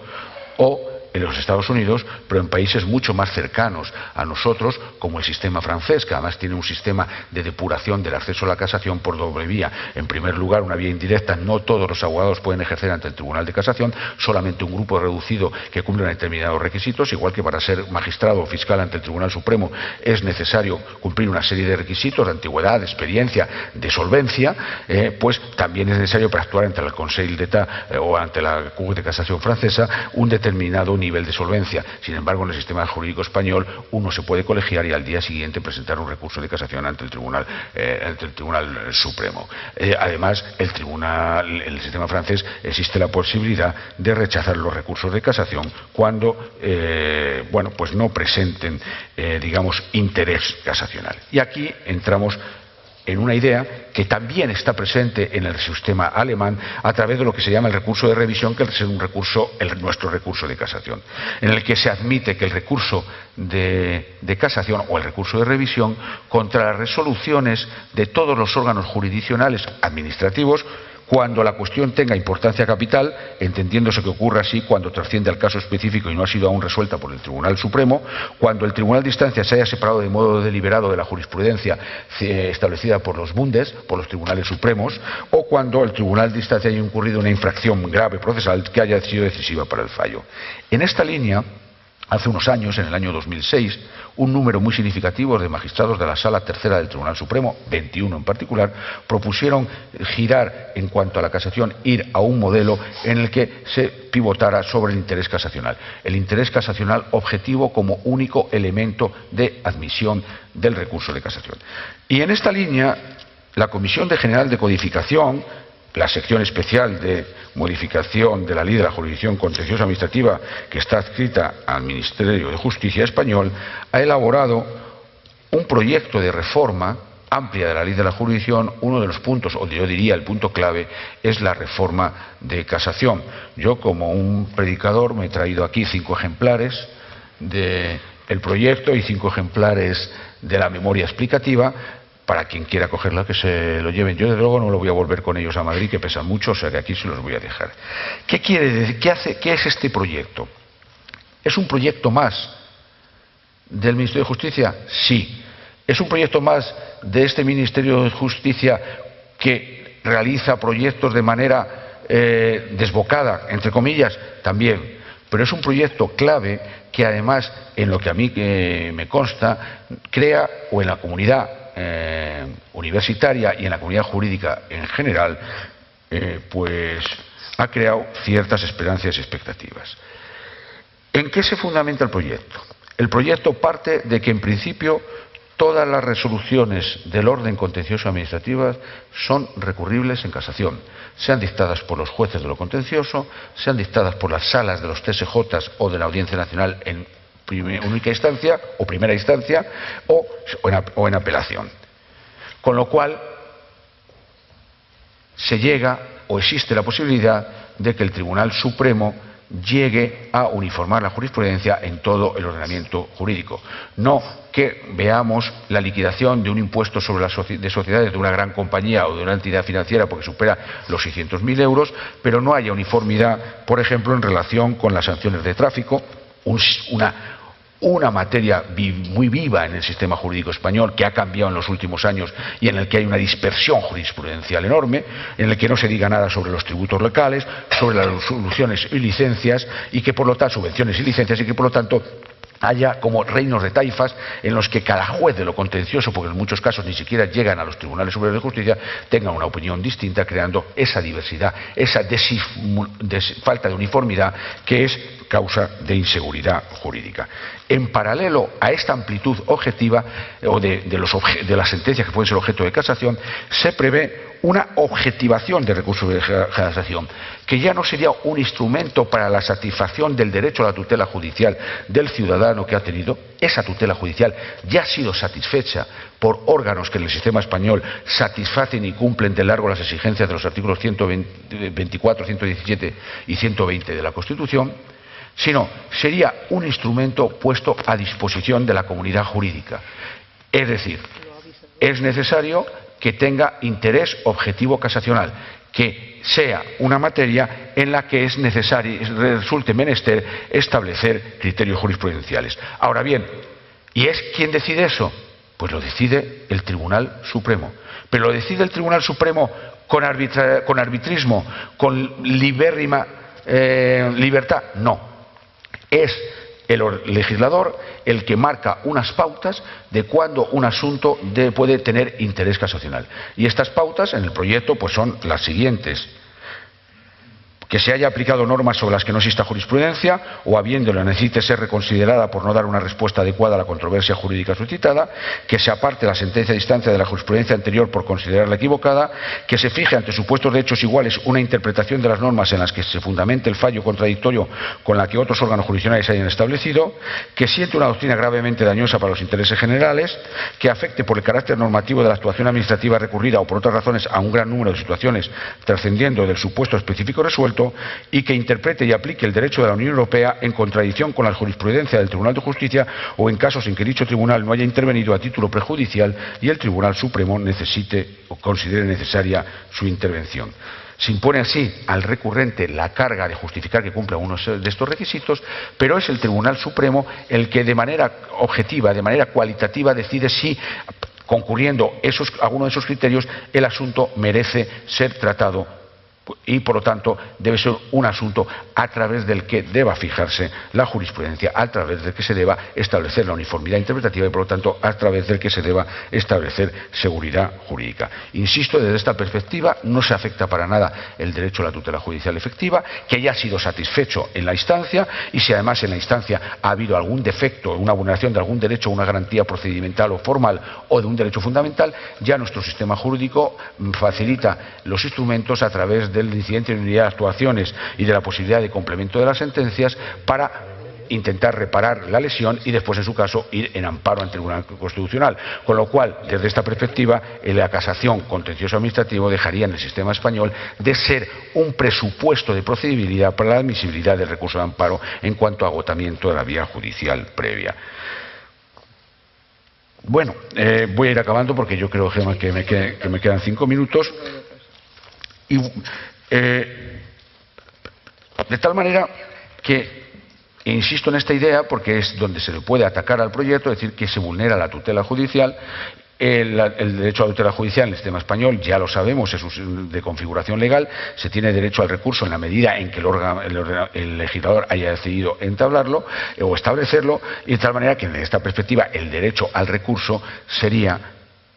o en los Estados Unidos, pero en países mucho más cercanos a nosotros, como el sistema francés, que además tiene un sistema de depuración del acceso a la casación por doble vía. En primer lugar, una vía indirecta. No todos los abogados pueden ejercer ante el Tribunal de Casación, solamente un grupo reducido que cumple determinados requisitos, igual que para ser magistrado o fiscal ante el Tribunal Supremo es necesario cumplir una serie de requisitos de antigüedad, de experiencia, de solvencia, pues también es necesario para actuar ante el Conseil d'État o ante la Cour de Casación francesa un determinado nivel de solvencia. Sin embargo, en el sistema jurídico español uno se puede colegiar y al día siguiente presentar un recurso de casación ante el Tribunal Supremo. Además, en el sistema francés existe la posibilidad de rechazar los recursos de casación cuando pues no presenten interés casacional. Y aquí entramos en una idea que también está presente en el sistema alemán a través de lo que se llama el recurso de revisión, que es un recurso, nuestro recurso de casación, en el que se admite que el recurso de casación o el recurso de revisión contra las resoluciones de todos los órganos jurisdiccionales administrativos, cuando la cuestión tenga importancia capital, entendiéndose que ocurra así cuando trasciende al caso específico y no ha sido aún resuelta por el Tribunal Supremo, cuando el Tribunal de Instancia se haya separado de modo deliberado de la jurisprudencia establecida por los Bundes, por los Tribunales Supremos, o cuando el Tribunal de Instancia haya incurrido en una infracción grave procesal que haya sido decisiva para el fallo. En esta línea, hace unos años, en el año 2006, un número muy significativo de magistrados de la Sala Tercera del Tribunal Supremo, 21 en particular, propusieron girar en cuanto a la casación, ir a un modelo en el que se pivotara sobre el interés casacional. El interés casacional objetivo como único elemento de admisión del recurso de casación. Y en esta línea, la Comisión General de Codificación, la sección especial de modificación de la Ley de la Jurisdicción Contenciosa Administrativa, que está adscrita al Ministerio de Justicia español, ha elaborado un proyecto de reforma amplia de la Ley de la Jurisdicción. Uno de los puntos, o yo diría el punto clave, es la reforma de casación. Yo, como un predicador, me he traído aquí 5 ejemplares del proyecto y 5 ejemplares de la memoria explicativa, para quien quiera cogerla, que se lo lleven. Yo, desde luego, no lo voy a volver con ellos a Madrid, que pesan mucho, o sea que aquí se los voy a dejar. ¿Qué quiere decir? ¿Qué es este proyecto? ¿Es un proyecto más del Ministerio de Justicia? Sí. ¿Es un proyecto más de este Ministerio de Justicia que realiza proyectos de manera desbocada, entre comillas? También. Pero es un proyecto clave que, además, en lo que a mí me consta, crea, o en la comunidad universitaria y en la comunidad jurídica en general, pues ha creado ciertas esperanzas y expectativas. ¿En qué se fundamenta el proyecto? El proyecto parte de que, en principio, todas las resoluciones del orden contencioso administrativas son recurribles en casación, sean dictadas por los jueces de lo contencioso, sean dictadas por las salas de los TSJs o de la Audiencia Nacional en única instancia o primera instancia, o en apelación. Con lo cual se llega, o existe la posibilidad de que el Tribunal Supremo llegue a uniformar la jurisprudencia en todo el ordenamiento jurídico. No que veamos la liquidación de un impuesto sobre de sociedades de una gran compañía o de una entidad financiera porque supera los 600.000 euros, pero no haya uniformidad, por ejemplo, en relación con las sanciones de tráfico, una materia muy viva en el sistema jurídico español, que ha cambiado en los últimos años y en el que hay una dispersión jurisprudencial enorme, en el que no se diga nada sobre los tributos locales, sobre las resoluciones y licencias, y que por lo tanto, subvenciones y licencias, y que por lo tanto haya como reinos de taifas en los que cada juez de lo contencioso, porque en muchos casos ni siquiera llegan a los tribunales superiores de justicia, tenga una opinión distinta, creando esa diversidad, esa falta de uniformidad que es causa de inseguridad jurídica. En paralelo a esta amplitud objetiva o de las sentencias que pueden ser objeto de casación, se prevé una objetivación de recursos de casación, que ya no sería un instrumento para la satisfacción del derecho a la tutela judicial del ciudadano que ha tenido. Esa tutela judicial ya ha sido satisfecha por órganos que en el sistema español satisfacen y cumplen de largo las exigencias de los artículos 124, 117 y 120 de la Constitución, sino sería un instrumento puesto a disposición de la comunidad jurídica. Es decir, es necesario que tenga interés objetivo casacional, que sea una materia en la que es necesario, resulte menester establecer criterios jurisprudenciales. Ahora bien, ¿y es quién decide eso? Pues lo decide el Tribunal Supremo. Pero lo decide el Tribunal Supremo con arbitrismo, con libérrima libertad. No. Es el legislador el que marca unas pautas de cuándo un asunto puede tener interés casacional. Y estas pautas en el proyecto pues son las siguientes. que se haya aplicado normas sobre las que no exista jurisprudencia o habiéndola necesite ser reconsiderada por no dar una respuesta adecuada a la controversia jurídica suscitada, que se aparte la sentencia de instancia de la jurisprudencia anterior por considerarla equivocada, que se fije ante supuestos de hechos iguales una interpretación de las normas en las que se fundamente el fallo contradictorio con la que otros órganos jurisdiccionales hayan establecido, que siente una doctrina gravemente dañosa para los intereses generales, que afecte por el carácter normativo de la actuación administrativa recurrida o por otras razones a un gran número de situaciones trascendiendo del supuesto específico resuelto, y que interprete y aplique el derecho de la Unión Europea en contradicción con la jurisprudencia del Tribunal de Justicia o en casos en que dicho tribunal no haya intervenido a título prejudicial y el Tribunal Supremo necesite o considere necesaria su intervención. Se impone así al recurrente la carga de justificar que cumpla uno de estos requisitos, pero es el Tribunal Supremo el que de manera objetiva, de manera cualitativa, decide si, concurriendo alguno de esos criterios, el asunto merece ser tratado y, por lo tanto, debe ser un asunto a través del que deba fijarse la jurisprudencia, a través del que se deba establecer la uniformidad interpretativa y, por lo tanto, a través del que se deba establecer seguridad jurídica. Insisto, desde esta perspectiva no se afecta para nada el derecho a la tutela judicial efectiva, que ya ha sido satisfecho en la instancia, y si además en la instancia ha habido algún defecto, una vulneración de algún derecho, una garantía procedimental o formal o de un derecho fundamental, ya nuestro sistema jurídico facilita los instrumentos a través del incidente de unidad de actuaciones y de la posibilidad de complemento de las sentencias para intentar reparar la lesión y después, en su caso, ir en amparo ante el Tribunal Constitucional. Con lo cual, desde esta perspectiva, la casación contencioso administrativo dejaría en el sistema español de ser un presupuesto de procedibilidad para la admisibilidad del recurso de amparo en cuanto a agotamiento de la vía judicial previa. Bueno, voy a ir acabando porque yo creo, Gemma, que me quedan 5 minutos. Y, de tal manera que insisto en esta idea porque es donde se le puede atacar al proyecto, es decir, que se vulnera la tutela judicial. El derecho a la tutela judicial en el sistema español, ya lo sabemos, es de configuración legal, se tiene derecho al recurso en la medida en que el legislador haya decidido entablarlo o establecerlo, y de tal manera que en esta perspectiva el derecho al recurso sería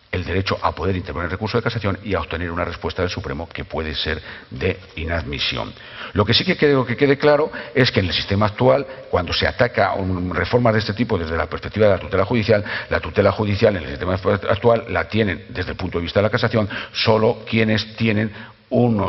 el derecho a poder interponer el recurso de casación y a obtener una respuesta del Supremo que puede ser de inadmisión. Lo que sí que quiero que quede claro es que en el sistema actual, cuando se ataca reformas de este tipo desde la perspectiva de la tutela judicial en el sistema actual la tienen, desde el punto de vista de la casación, solo quienes tienen una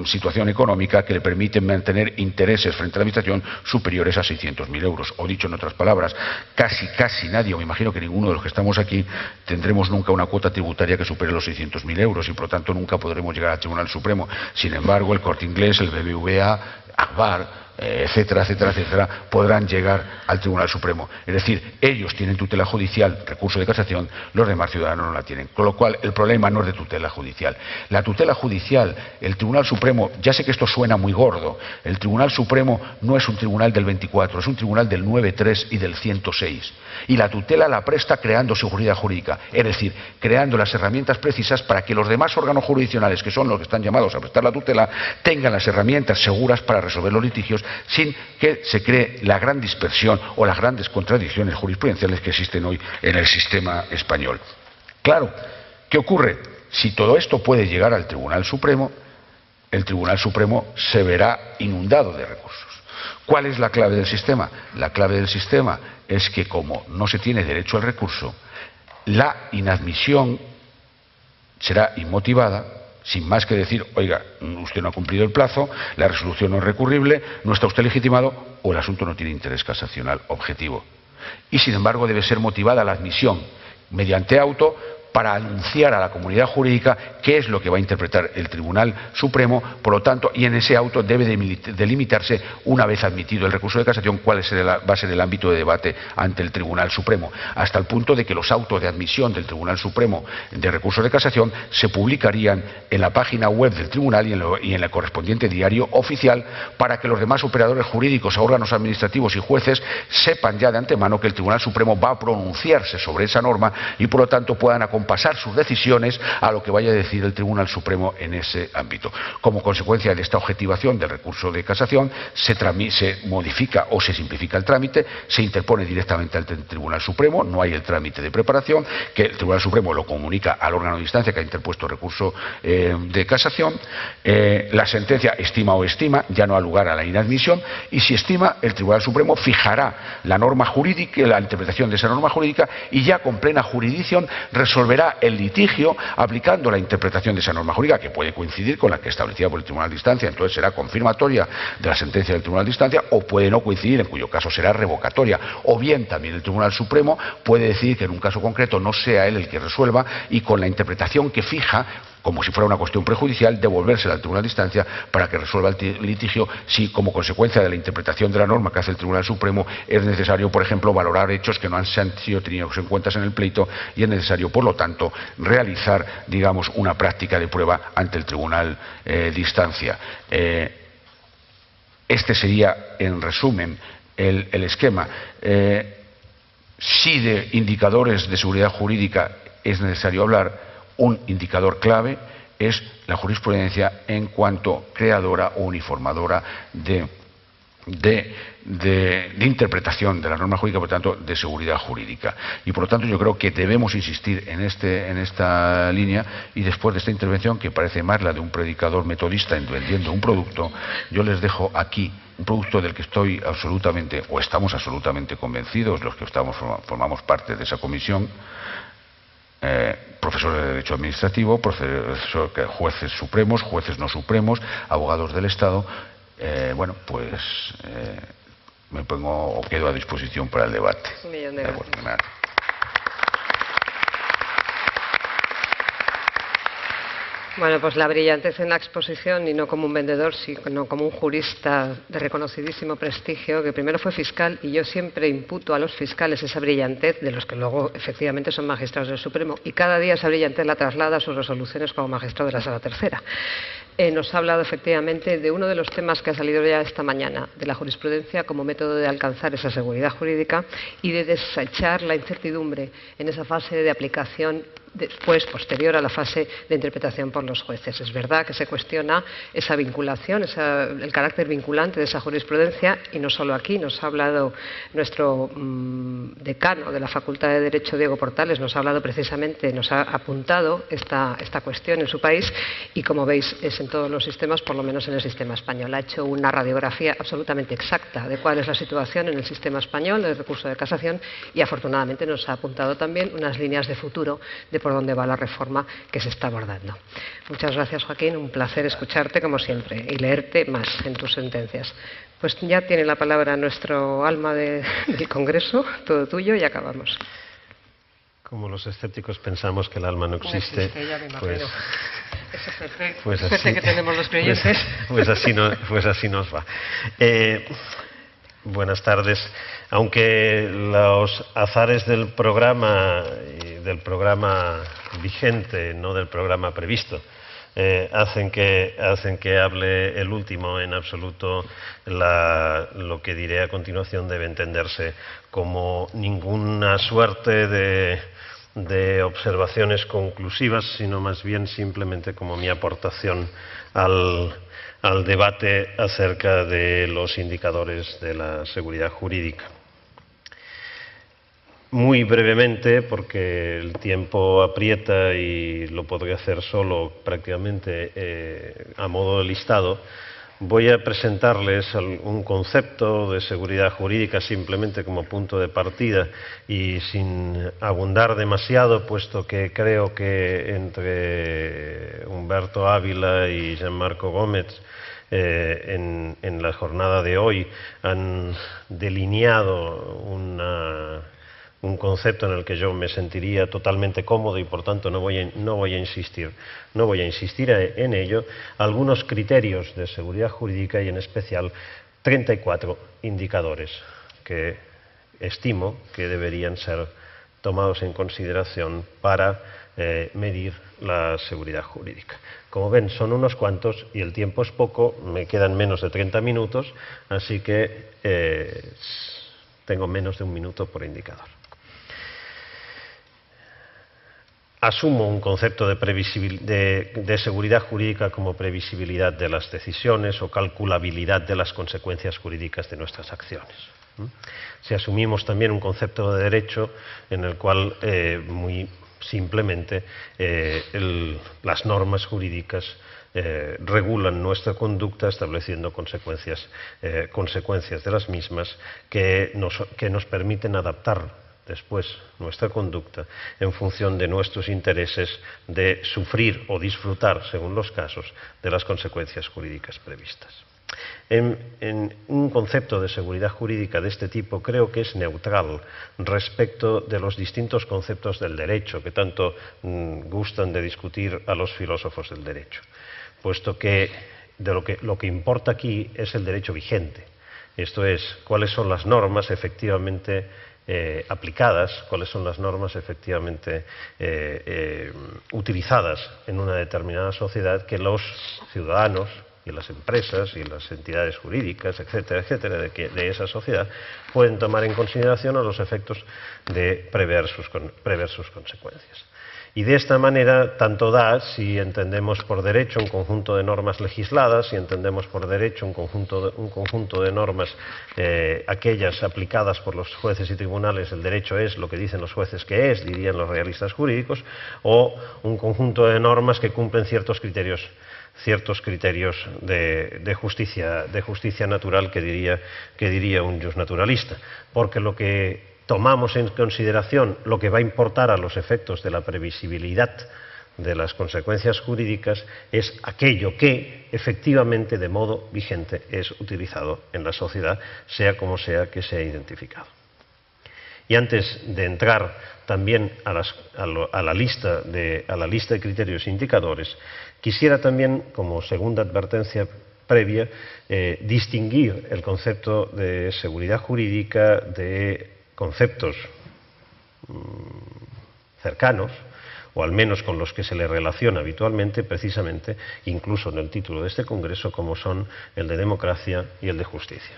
situación económica que le permite mantener intereses frente a la administración superiores a 600.000 euros. O dicho en otras palabras, casi nadie, o me imagino que ninguno de los que estamos aquí, tendremos nunca una cuota tributaria que supere los 600.000 euros y por lo tanto nunca podremos llegar al Tribunal Supremo. Sin embargo, el Corte Inglés, el BBVA, Akbar, etcétera, podrán llegar al Tribunal Supremo. Es decir, ellos tienen tutela judicial, recurso de casación, los demás ciudadanos no la tienen. Con lo cual, el problema no es de tutela judicial. La tutela judicial, el Tribunal Supremo, ya sé que esto suena muy gordo, el Tribunal Supremo no es un tribunal del 24, es un tribunal del 9.3 y del 106. Y la tutela la presta creando seguridad jurídica, es decir, creando las herramientas precisas para que los demás órganos jurisdiccionales, que son los que están llamados a prestar la tutela, tengan las herramientas seguras para resolver los litigios sin que se cree la gran dispersión o las grandes contradicciones jurisprudenciales que existen hoy en el sistema español. Claro, ¿qué ocurre? Si todo esto puede llegar al Tribunal Supremo, el Tribunal Supremo se verá inundado de recursos. ¿Cuál es la clave del sistema? La clave del sistema es que, como no se tiene derecho al recurso, la inadmisión será inmotivada, sin más que decir, oiga, usted no ha cumplido el plazo, la resolución no es recurrible, no está usted legitimado o el asunto no tiene interés casacional objetivo. Y sin embargo debe ser motivada la admisión mediante auto para anunciar a la comunidad jurídica qué es lo que va a interpretar el Tribunal Supremo, por lo tanto, y en ese auto debe delimitarse, una vez admitido el recurso de casación, cuál va a ser el ámbito de debate ante el Tribunal Supremo, hasta el punto de que los autos de admisión del Tribunal Supremo de recurso de casación se publicarían en la página web del Tribunal y en el correspondiente diario oficial, para que los demás operadores jurídicos, órganos administrativos y jueces sepan ya de antemano que el Tribunal Supremo va a pronunciarse sobre esa norma y, por lo tanto, puedan acompañar acompasar sus decisiones a lo que vaya a decir el Tribunal Supremo en ese ámbito. Como consecuencia de esta objetivación del recurso de casación, se modifica o se simplifica el trámite, se interpone directamente al Tribunal Supremo, no hay el trámite de preparación, que el Tribunal Supremo lo comunica al órgano de instancia que ha interpuesto recurso de casación, la sentencia estima o estima, ya no ha lugar a la inadmisión, y si estima, el Tribunal Supremo fijará la norma jurídica, la interpretación de esa norma jurídica, y ya con plena jurisdicción resolverá el litigio aplicando la interpretación de esa norma jurídica, que puede coincidir con la que establecida por el Tribunal de Instancia, entonces será confirmatoria de la sentencia del Tribunal de Instancia, o puede no coincidir, en cuyo caso será revocatoria, o bien también el Tribunal Supremo puede decidir que en un caso concreto no sea él el que resuelva, y con la interpretación que fija, como si fuera una cuestión prejudicial, devolvérsela al Tribunal de Instancia para que resuelva el litigio si, como consecuencia de la interpretación de la norma que hace el Tribunal Supremo, es necesario, por ejemplo, valorar hechos que no han sido tenidos en cuenta en el pleito y es necesario, por lo tanto, realizar, digamos, una práctica de prueba ante el Tribunal de Instancia. Este sería, en resumen, el esquema. Si de indicadores de seguridad jurídica es necesario hablar, un indicador clave es la jurisprudencia en cuanto creadora o uniformadora de interpretación de la norma jurídica, por tanto, de seguridad jurídica. Y por lo tanto yo creo que debemos insistir en esta línea, y después de esta intervención, que parece más la de un predicador metodista vendiendo un producto, yo les dejo aquí un producto del que estoy absolutamente, o estamos absolutamente convencidos, los que formamos parte de esa comisión, profesores de Derecho Administrativo, jueces supremos, jueces no supremos, abogados del Estado. Bueno, pues me pongo o quedo a disposición para el debate. Un millón de gracias. Bueno, pues la brillantez en la exposición, y no como un vendedor, sino como un jurista de reconocidísimo prestigio, que primero fue fiscal, y yo siempre imputo a los fiscales esa brillantez, de los que luego efectivamente son magistrados del Supremo, y cada día esa brillantez la traslada a sus resoluciones como magistrado de la Sala Tercera. Nos ha hablado efectivamente de uno de los temas que ha salido ya esta mañana, de la jurisprudencia como método de alcanzar esa seguridad jurídica y de desechar la incertidumbre en esa fase de aplicación después, posterior a la fase de interpretación por los jueces. Es verdad que se cuestiona esa vinculación, el carácter vinculante de esa jurisprudencia, y no solo aquí. Nos ha hablado nuestro decano de la Facultad de Derecho, Diego Portales, nos ha hablado precisamente, nos ha apuntado esta cuestión en su país, y como veis es en todos los sistemas, por lo menos en el sistema español. Ha hecho una radiografía absolutamente exacta de cuál es la situación en el sistema español del recurso de casación, y afortunadamente nos ha apuntado también unas líneas de futuro de por dónde va la reforma que se está abordando. Muchas gracias, Joaquín, un placer escucharte como siempre y leerte más en tus sentencias. Pues ya tiene la palabra nuestro alma del Congreso, todo tuyo, y acabamos. Como los escépticos pensamos que el alma no existe, pues así, que tenemos los creyentes. Pues así nos va. Buenas tardes. Aunque los azares del programa vigente, no del programa previsto, hacen que hable el último, en absoluto lo que diré a continuación debe entenderse como ninguna suerte de observaciones conclusivas, sino más bien simplemente como mi aportación al debate acerca de los indicadores de la seguridad jurídica. Muy brevemente, porque el tiempo aprieta y lo podría hacer solo prácticamente a modo de listado, voy a presentarles un concepto de seguridad jurídica simplemente como punto de partida y sin abundar demasiado, puesto que creo que entre Humberto Ávila y Gianmarco Gómez en la jornada de hoy han delineado un concepto en el que yo me sentiría totalmente cómodo y por tanto no voy a insistir en ello. Algunos criterios de seguridad jurídica y en especial 34 indicadores que estimo que deberían ser tomados en consideración para medir la seguridad jurídica. Como ven, son unos cuantos y el tiempo es poco, me quedan menos de 30 minutos, así que tengo menos de un minuto por indicador. asumo un concepto de seguridad jurídica como previsibilidad de las decisiones o calculabilidad de las consecuencias jurídicas de nuestras acciones. Si asumimos también un concepto de derecho en el cual muy simplemente las normas jurídicas regulan nuestra conducta estableciendo consecuencias de las mismas que nos permiten adaptar después nuestra conducta en función de nuestros intereses de sufrir o disfrutar, según los casos, de las consecuencias jurídicas previstas. En un concepto de seguridad jurídica de este tipo creo que es neutral respecto de los distintos conceptos del derecho que tanto gustan de discutir a los filósofos del derecho, puesto que lo que importa aquí es el derecho vigente, esto es, cuáles son las normas efectivamente aplicadas, cuáles son las normas efectivamente utilizadas en una determinada sociedad que los ciudadanos y las empresas y las entidades jurídicas, etcétera, etcétera, de esa sociedad pueden tomar en consideración a los efectos de prever sus consecuencias. Y de esta manera, tanto da si entendemos por derecho un conjunto de normas legisladas, si entendemos por derecho un conjunto de normas, aquellas aplicadas por los jueces y tribunales, el derecho es lo que dicen los jueces que es, dirían los realistas jurídicos, o un conjunto de normas que cumplen ciertos criterios de justicia natural que diría un justnaturalista, porque lo que tomamos en consideración, lo que va a importar a los efectos de la previsibilidad de las consecuencias jurídicas es aquello que efectivamente de modo vigente es utilizado en la sociedad, sea como sea que sea identificado. Y antes de entrar también a la lista de criterios e indicadores, quisiera también, como segunda advertencia previa, distinguir el concepto de seguridad jurídica de conceptos cercanos, o al menos con los que se le relaciona habitualmente, precisamente, incluso en el título de este congreso, como son el de democracia y el de justicia.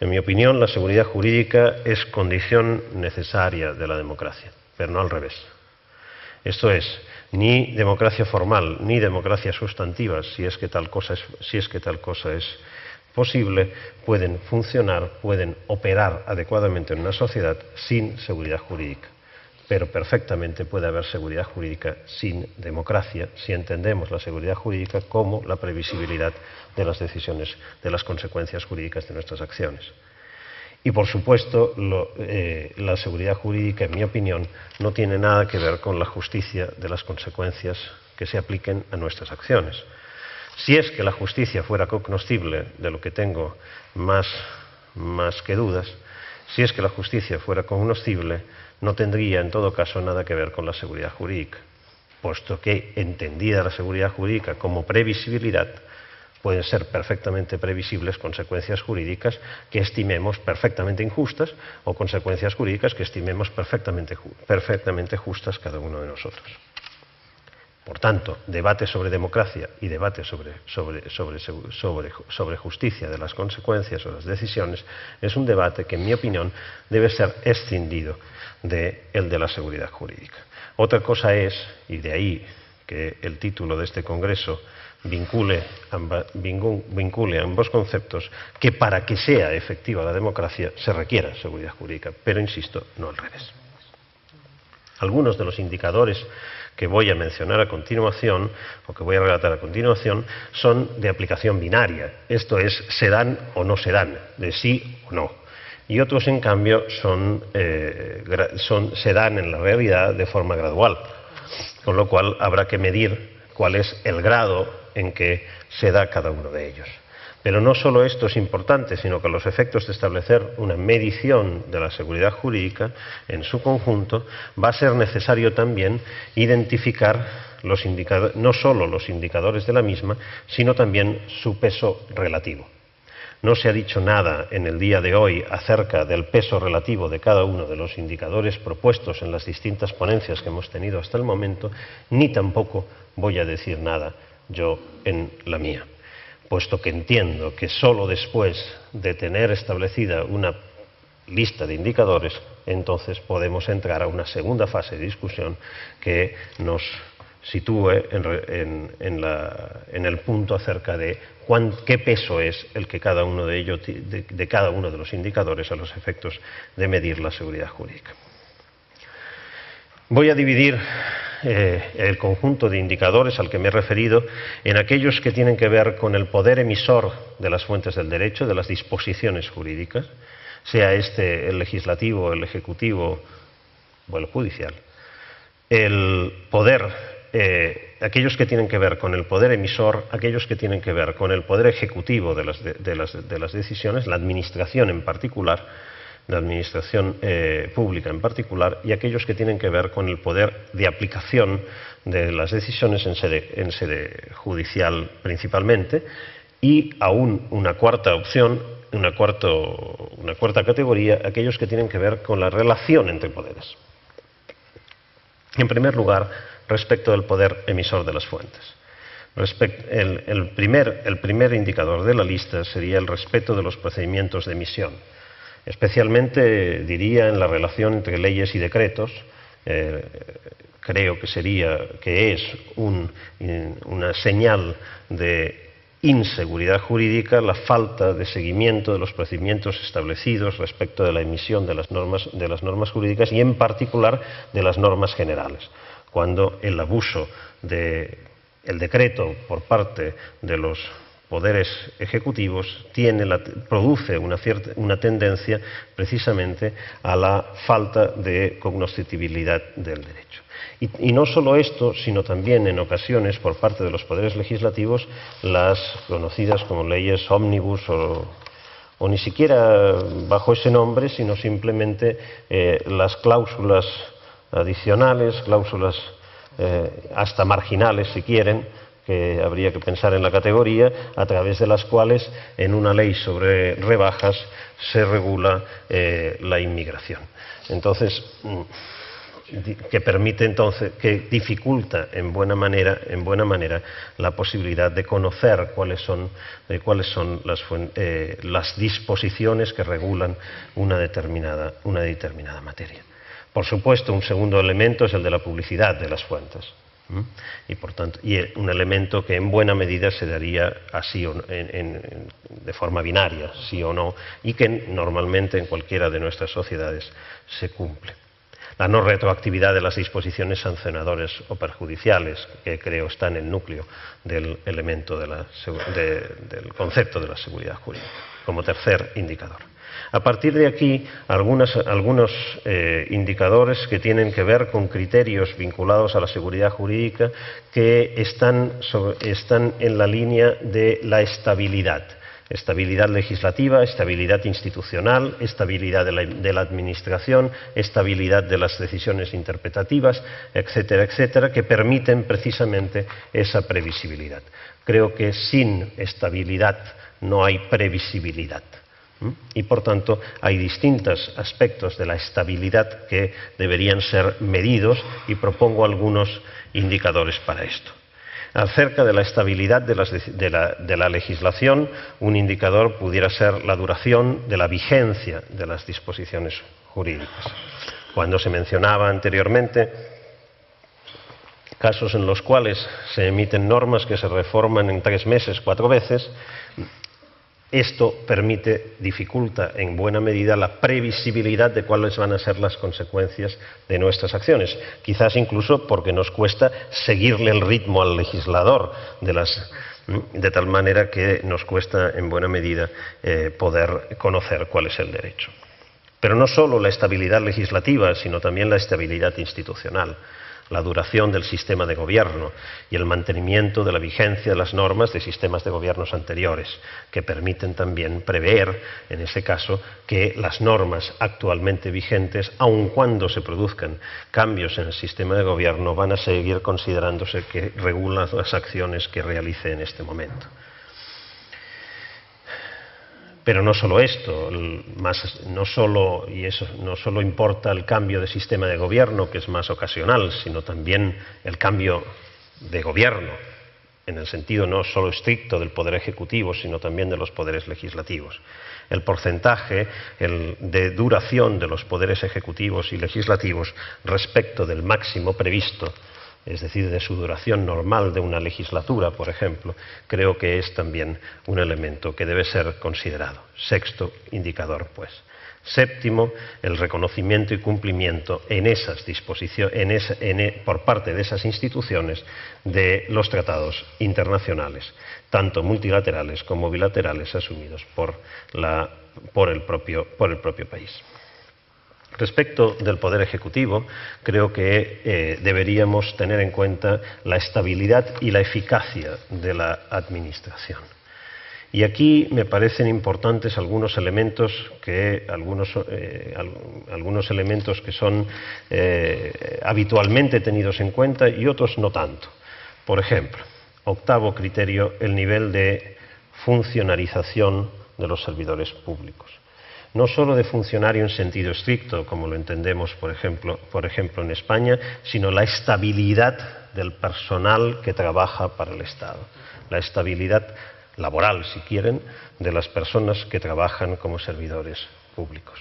En mi opinión, la seguridad jurídica es condición necesaria de la democracia, pero no al revés. Esto es, ni democracia formal, ni democracia sustantiva, si es que tal cosa es posible, pueden funcionar, pueden operar adecuadamente en una sociedad sin seguridad jurídica. Pero perfectamente puede haber seguridad jurídica sin democracia, si entendemos la seguridad jurídica como la previsibilidad de las decisiones, de las consecuencias jurídicas de nuestras acciones. Y por supuesto, la seguridad jurídica, en mi opinión, no tiene nada que ver con la justicia de las consecuencias que se apliquen a nuestras acciones. Si es que la justicia fuera cognoscible, de lo que tengo más que dudas, si es que la justicia fuera cognoscible, no tendría en todo caso nada que ver con la seguridad jurídica, puesto que, entendida la seguridad jurídica como previsibilidad, pueden ser perfectamente previsibles consecuencias jurídicas que estimemos perfectamente injustas o consecuencias jurídicas que estimemos perfectamente justas cada uno de nosotros. Por tanto, debate sobre democracia y debate sobre justicia de las consecuencias o las decisiones es un debate que, en mi opinión, debe ser escindido del de la seguridad jurídica. Otra cosa es, y de ahí que el título de este congreso vincule ambos conceptos, que para que sea efectiva la democracia se requiera seguridad jurídica, pero insisto, no al revés. Algunos de los indicadores que voy a mencionar a continuación, o que voy a relatar a continuación, son de aplicación binaria, esto es, se dan o no se dan, de sí o no. Y otros, en cambio, se dan en la realidad de forma gradual, con lo cual habrá que medir cuál es el grado en que se da cada uno de ellos. Pero no solo esto es importante, sino que a los efectos de establecer una medición de la seguridad jurídica en su conjunto, va a ser necesario también identificar no solo los indicadores de la misma, sino también su peso relativo. No se ha dicho nada en el día de hoy acerca del peso relativo de cada uno de los indicadores propuestos en las distintas ponencias que hemos tenido hasta el momento, ni tampoco voy a decir nada yo en la mía, puesto que entiendo que solo después de tener establecida una lista de indicadores, entonces podemos entrar a una segunda fase de discusión que nos sitúe en el punto acerca de qué peso es el que cada uno de ellos, de cada uno de los indicadores a los efectos de medir la seguridad jurídica. Voy a dividir el conjunto de indicadores al que me he referido en aquellos que tienen que ver con el poder emisor de las fuentes del derecho, de las disposiciones jurídicas, sea este el legislativo, el ejecutivo o el judicial. Aquellos que tienen que ver con el poder emisor, aquellos que tienen que ver con el poder ejecutivo de las decisiones, la administración en particular, la administración pública en particular, y aquellos que tienen que ver con el poder de aplicación de las decisiones en sede judicial principalmente, y aún una cuarta opción, una cuarta categoría, aquellos que tienen que ver con la relación entre poderes. En primer lugar, respecto del poder emisor de las fuentes. El primer indicador de la lista sería el respeto de los procedimientos de emisión. Especialmente, diría, en la relación entre leyes y decretos. Creo que es una señal de inseguridad jurídica la falta de seguimiento de los procedimientos establecidos respecto de la emisión de las normas jurídicas y, en particular, de las normas generales. Cuando el abuso del decreto por parte de los poderes ejecutivos produce una tendencia precisamente a la falta de cognoscitibilidad del derecho. Y no solo esto, sino también en ocasiones por parte de los poderes legislativos las conocidas como leyes ómnibus o ni siquiera bajo ese nombre, sino simplemente las cláusulas adicionales, cláusulas hasta marginales si quieren, que habría que pensar en la categoría, a través de las cuales en una ley sobre rebajas se regula la inmigración. Entonces, que dificulta en buena manera la posibilidad de conocer cuáles son las disposiciones que regulan una determinada materia. Por supuesto, un segundo elemento es el de la publicidad de las fuentes. Y por tanto, un elemento que en buena medida se daría así de forma binaria, sí o no, y que normalmente en cualquiera de nuestras sociedades se cumple. La no retroactividad de las disposiciones sancionadoras o perjudiciales, que creo está en el núcleo del elemento del concepto de la seguridad jurídica, como tercer indicador. A partir de aquí, algunos indicadores que tienen que ver con criterios vinculados a la seguridad jurídica que están en la línea de la estabilidad. Estabilidad legislativa, estabilidad institucional, estabilidad de la administración, estabilidad de las decisiones interpretativas, etcétera, etcétera, que permiten precisamente esa previsibilidad. Creo que sin estabilidad no hay previsibilidad. Y por tanto hay distintos aspectos de la estabilidad que deberían ser medidos y propongo algunos indicadores para esto. Acerca de la estabilidad de la legislación, un indicador pudiera ser la duración de la vigencia de las disposiciones jurídicas. Cuando se mencionaba anteriormente casos en los cuales se emiten normas que se reforman en 3 meses, 4 veces, esto dificulta en buena medida la previsibilidad de cuáles van a ser las consecuencias de nuestras acciones. Quizás incluso porque nos cuesta seguirle el ritmo al legislador, de tal manera que nos cuesta en buena medida poder conocer cuál es el derecho. Pero no solo la estabilidad legislativa, sino también la estabilidad institucional, la duración del sistema de gobierno y el mantenimiento de la vigencia de las normas de sistemas de gobiernos anteriores, que permiten también prever, en ese caso, que las normas actualmente vigentes, aun cuando se produzcan cambios en el sistema de gobierno, van a seguir considerándose que regulan las acciones que realice en este momento. Pero no solo esto, no solo importa el cambio de sistema de gobierno, que es más ocasional, sino también el cambio de gobierno en el sentido no solo estricto del poder ejecutivo, sino también de los poderes legislativos. El porcentaje de duración de los poderes ejecutivos y legislativos respecto del máximo previsto, es decir, de su duración normal de una legislatura, por ejemplo, creo que es también un elemento que debe ser considerado. Sexto indicador, pues. Séptimo, el reconocimiento y cumplimiento en esas disposiciones, por parte de esas instituciones de los tratados internacionales, tanto multilaterales como bilaterales, asumidos por el propio país. Respecto del Poder Ejecutivo, creo que deberíamos tener en cuenta la estabilidad y la eficacia de la Administración. Y aquí me parecen importantes algunos elementos que son habitualmente tenidos en cuenta y otros no tanto. Por ejemplo, octavo criterio, el nivel de funcionarización de los servidores públicos. No solo de funcionario en sentido estricto, como lo entendemos, por ejemplo en España, sino la estabilidad del personal que trabaja para el Estado, la estabilidad laboral, si quieren, de las personas que trabajan como servidores públicos.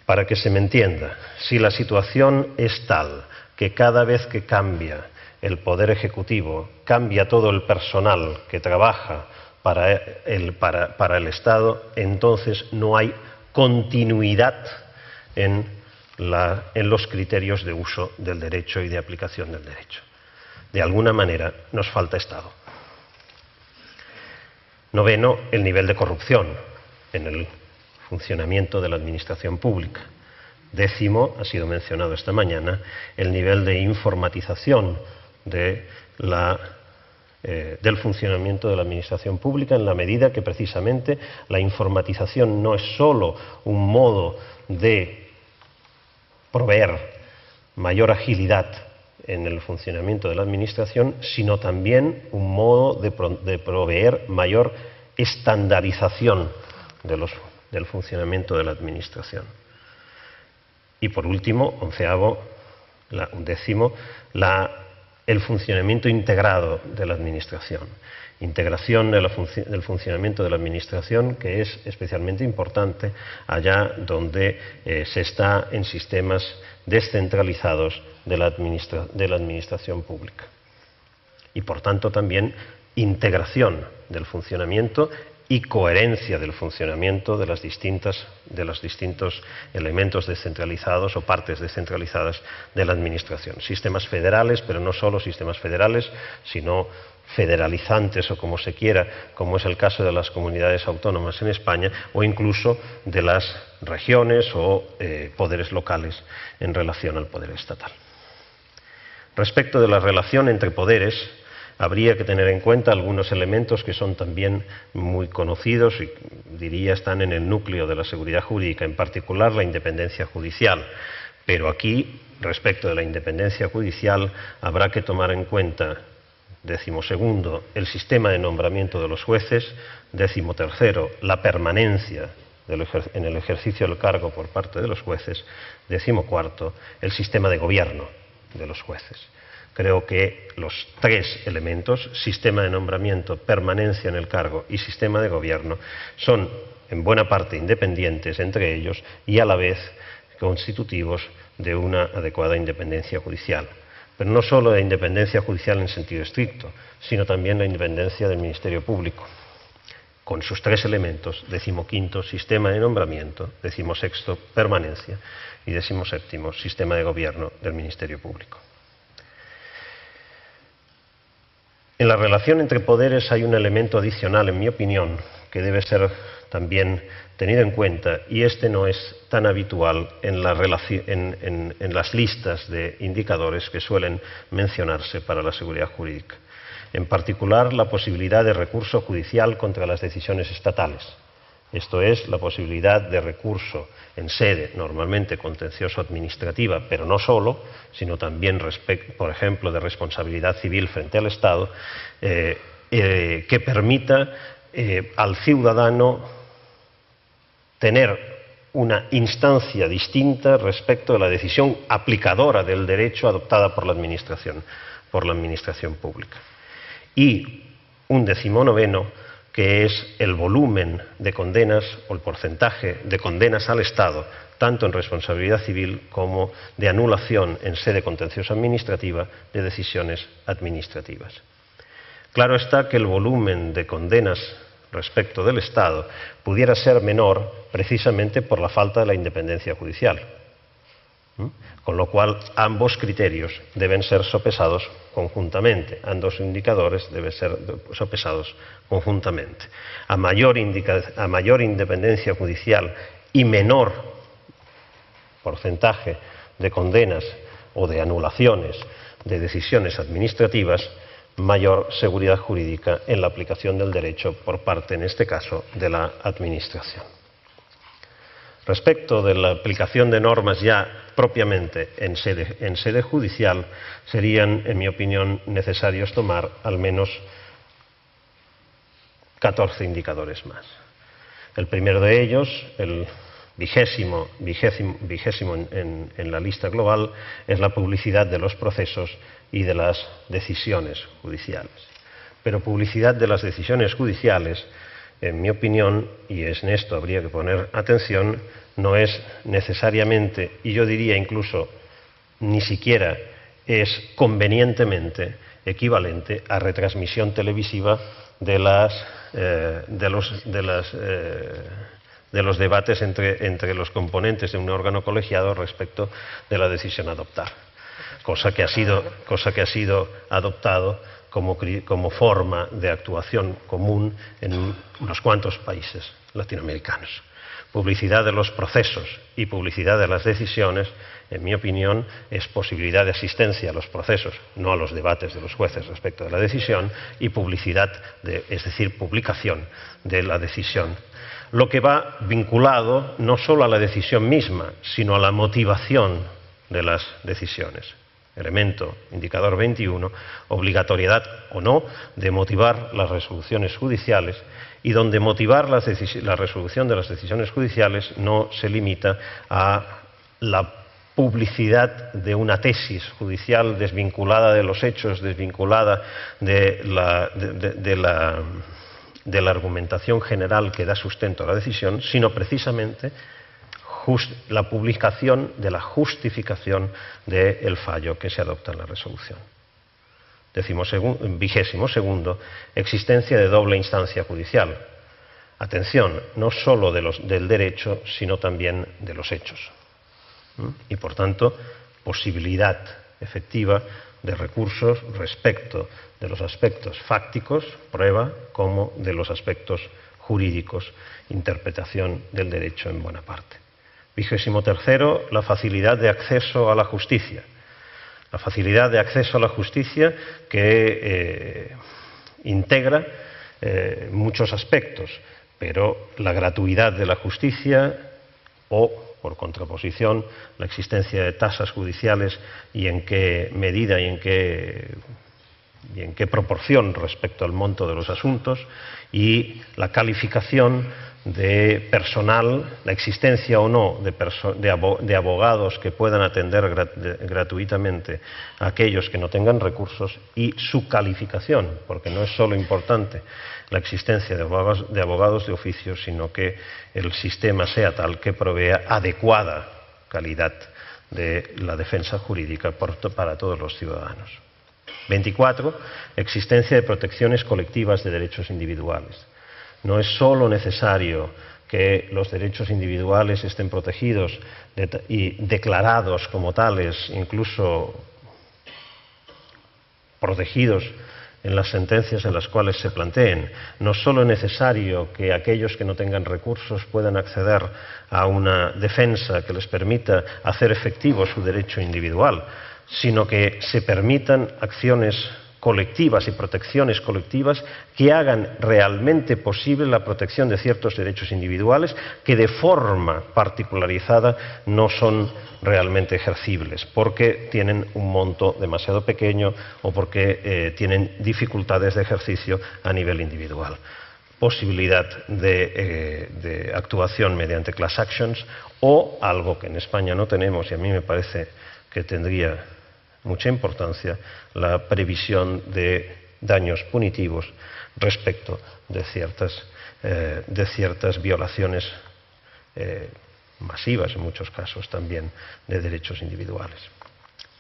Para que se me entienda, si la situación es tal que cada vez que cambia el Poder Ejecutivo, cambia todo el personal que trabaja para el Estado, entonces no hay continuidad en los criterios de uso del derecho y de aplicación del derecho. De alguna manera nos falta Estado. Noveno, el nivel de corrupción en el funcionamiento de la administración pública. Décimo, ha sido mencionado esta mañana, el nivel de informatización del funcionamiento de la administración pública, en la medida que precisamente la informatización no es solo un modo de proveer mayor agilidad en el funcionamiento de la Administración, sino también un modo de proveer mayor estandarización del funcionamiento de la Administración. Y por último, décimo, el funcionamiento integrado de la Administración. Integración del funcionamiento de la Administración, que es especialmente importante allá donde se está en sistemas descentralizados de la Administración pública. Y por tanto también integración del funcionamiento y coherencia del funcionamiento de los distintos elementos descentralizados o partes descentralizadas de la Administración. Sistemas federales, pero no solo sistemas federales, sino federalizantes o como se quiera, como es el caso de las comunidades autónomas en España, o incluso de las regiones o poderes locales en relación al poder estatal. Respecto de la relación entre poderes, habría que tener en cuenta algunos elementos que son también muy conocidos y diría están en el núcleo de la seguridad jurídica, en particular la independencia judicial. Pero aquí, respecto de la independencia judicial, habrá que tomar en cuenta, 12º, el sistema de nombramiento de los jueces, 13º, la permanencia en el ejercicio del cargo por parte de los jueces, 14º, el sistema de gobierno de los jueces. Creo que los tres elementos, sistema de nombramiento, permanencia en el cargo y sistema de gobierno, son en buena parte independientes entre ellos y a la vez constitutivos de una adecuada independencia judicial. Pero no solo la independencia judicial en sentido estricto, sino también la independencia del Ministerio Público, con sus tres elementos, 15º, sistema de nombramiento, 16º, permanencia y 17º, sistema de gobierno del Ministerio Público. En la relación entre poderes hay un elemento adicional, en mi opinión, que debe ser también tenido en cuenta, y este no es tan habitual en las listas de indicadores que suelen mencionarse para la seguridad jurídica. En particular, la posibilidad de recurso judicial contra las decisiones estatales. Esto es, la posibilidad de recurso en sede normalmente contencioso-administrativa, pero no solo, sino también, por ejemplo, de responsabilidad civil frente al Estado, que permita al ciudadano tener una instancia distinta respecto de la decisión aplicadora del derecho adoptada por la Administración pública. y un 19º, que es el volumen de condenas o el porcentaje de condenas al Estado, tanto en responsabilidad civil como de anulación en sede contenciosa administrativa de decisiones administrativas. Claro está que el volumen de condenas respecto del Estado pudiera ser menor precisamente por la falta de la independencia judicial, con lo cual ambos criterios deben ser sopesados conjuntamente, ambos indicadores deben ser sopesados conjuntamente. A mayor independencia judicial y menor porcentaje de condenas o de anulaciones de decisiones administrativas, mayor seguridad jurídica en la aplicación del derecho por parte, en este caso, de la Administración. Respecto de la aplicación de normas ya propiamente en sede judicial, serían, en mi opinión, necesarios tomar al menos 14 indicadores más. El primero de ellos, el vigésimo en la lista global, es la publicidad de los procesos y de las decisiones judiciales. Pero publicidad de las decisiones judiciales, en mi opinión, y en esto habría que poner atención, no es necesariamente, y yo diría incluso ni siquiera es convenientemente equivalente a retransmisión televisiva de los debates entre los componentes de un órgano colegiado respecto de la decisión a adoptar, cosa que ha sido adoptado como forma de actuación común en unos cuantos países latinoamericanos. Publicidad de los procesos y publicidad de las decisiones, en mi opinión, es posibilidad de asistencia a los procesos, no a los debates de los jueces respecto de la decisión, y publicidad, es decir, publicación de la decisión. Lo que va vinculado no solo a la decisión misma, sino a la motivación de las decisiones. Elemento, indicador 21, obligatoriedad o no de motivar las resoluciones judiciales, y donde motivar la resolución de las decisiones judiciales no se limita a la publicidad de una tesis judicial desvinculada de los hechos, desvinculada de la argumentación general que da sustento a la decisión, sino precisamente la publicación de la justificación del fallo que se adopta en la resolución. 22º, existencia de doble instancia judicial. Atención, no solo del derecho, sino también de los hechos. Y, por tanto, posibilidad efectiva de recursos respecto de los aspectos fácticos, prueba, como de los aspectos jurídicos, interpretación del derecho en buena parte. 23º, la facilidad de acceso a la justicia. La facilidad de acceso a la justicia que integra muchos aspectos, pero la gratuidad de la justicia o, por contraposición, la existencia de tasas judiciales y en qué medida y en qué proporción respecto al monto de los asuntos, y la calificación de personal, la existencia o no de abogados que puedan atender gratuitamente a aquellos que no tengan recursos, y su calificación, porque no es solo importante la existencia de abogados de oficio, sino que el sistema sea tal que provea adecuada calidad de la defensa jurídica para todos los ciudadanos. 24. Existencia de protecciones colectivas de derechos individuales. No es solo necesario que los derechos individuales estén protegidos y declarados como tales, incluso protegidos en las sentencias en las cuales se planteen. No solo es necesario que aquellos que no tengan recursos puedan acceder a una defensa que les permita hacer efectivo su derecho individual, sino que se permitan acciones colectivas y protecciones colectivas que hagan realmente posible la protección de ciertos derechos individuales que de forma particularizada no son realmente ejercibles, porque tienen un monto demasiado pequeño o porque tienen dificultades de ejercicio a nivel individual. Posibilidad de actuación mediante class actions, o algo que en España no tenemos y a mí me parece que tendría mucha importancia, la previsión de daños punitivos respecto de ciertas violaciones masivas, en muchos casos también, de derechos individuales.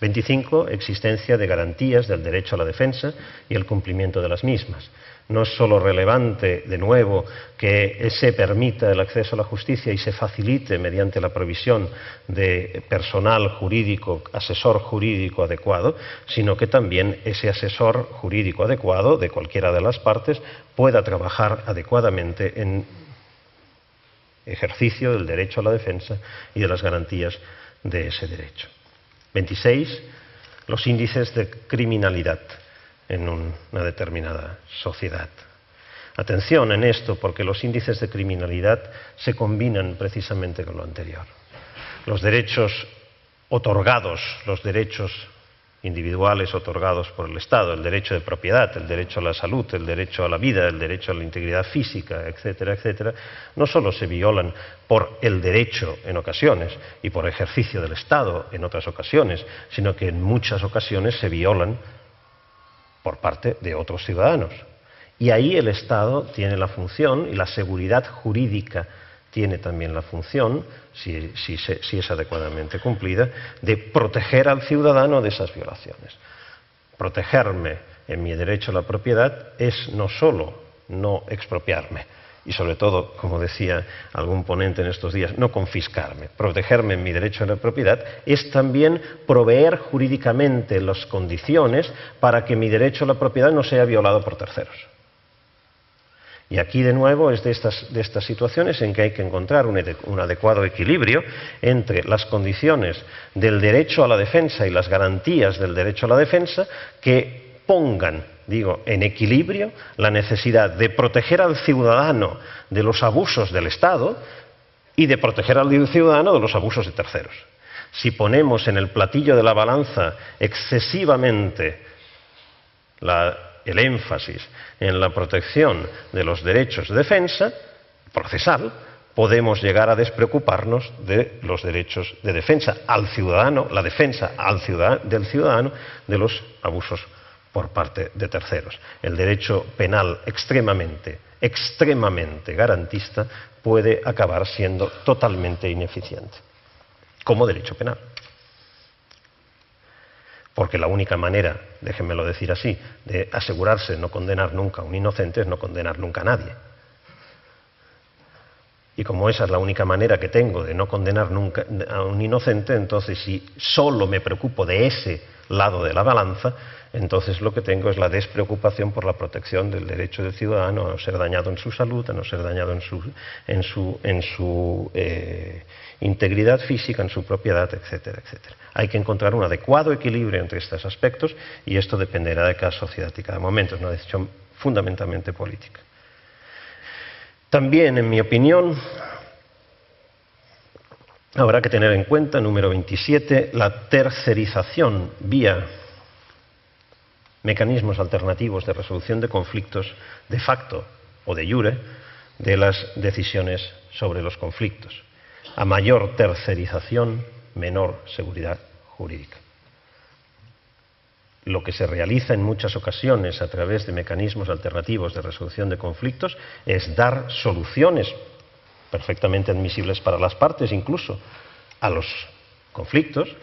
25. Existencia de garantías del derecho a la defensa y el cumplimiento de las mismas. No es solo relevante, de nuevo, que se permita el acceso a la justicia y se facilite mediante la provisión de personal jurídico, asesor jurídico adecuado, sino que también ese asesor jurídico adecuado de cualquiera de las partes pueda trabajar adecuadamente en ejercicio del derecho a la defensa y de las garantías de ese derecho. 26. Los índices de criminalidad en una determinada sociedad. Atención en esto, porque los índices de criminalidad se combinan precisamente con lo anterior. Los derechos otorgados, los derechos individuales otorgados por el Estado, el derecho de propiedad, el derecho a la salud, el derecho a la vida, el derecho a la integridad física, etcétera, etcétera, no solo se violan por el derecho en ocasiones y por ejercicio del Estado en otras ocasiones, sino que en muchas ocasiones se violan por parte de otros ciudadanos. Y ahí el Estado tiene la función, y la seguridad jurídica tiene también la función, si es adecuadamente cumplida, de proteger al ciudadano de esas violaciones. Protegerme en mi derecho a la propiedad es no solo no expropiarme, y sobre todo, como decía algún ponente en estos días, no confiscarme. Protegerme en mi derecho a la propiedad es también proveer jurídicamente las condiciones para que mi derecho a la propiedad no sea violado por terceros. Y aquí, de nuevo, es de estas situaciones en que hay que encontrar un adecuado equilibrio entre las condiciones del derecho a la defensa y las garantías del derecho a la defensa que pongan, digo, en equilibrio la necesidad de proteger al ciudadano de los abusos del Estado y de proteger al ciudadano de los abusos de terceros. Si ponemos en el platillo de la balanza excesivamente el énfasis en la protección de los derechos de defensa procesal, podemos llegar a despreocuparnos de los derechos de defensa al ciudadano, la defensa del ciudadano de los abusos por parte de terceros. El derecho penal extremadamente garantista puede acabar siendo totalmente ineficiente como derecho penal. Porque la única manera, déjenmelo decir así, de asegurarse de no condenar nunca a un inocente es no condenar nunca a nadie. Y como esa es la única manera que tengo de no condenar nunca a un inocente, entonces si solo me preocupo de ese lado de la balanza, entonces lo que tengo es la despreocupación por la protección del derecho del ciudadano a no ser dañado en su salud, a no ser dañado en su integridad física, en su propiedad, etcétera, etcétera. Hay que encontrar un adecuado equilibrio entre estos aspectos y esto dependerá de cada sociedad y cada momento. Es una decisión fundamentalmente política. También, en mi opinión, habrá que tener en cuenta, número 27, la tercerización vía mecanismos alternativos de resolución de conflictos de facto o de jure de las decisiones sobre los conflictos. A mayor tercerización, menor seguridad jurídica. Lo que se realiza en muchas ocasiones a través de mecanismos alternativos de resolución de conflictos es dar soluciones perfectamente admisibles para las partes, incluso a los conflictos,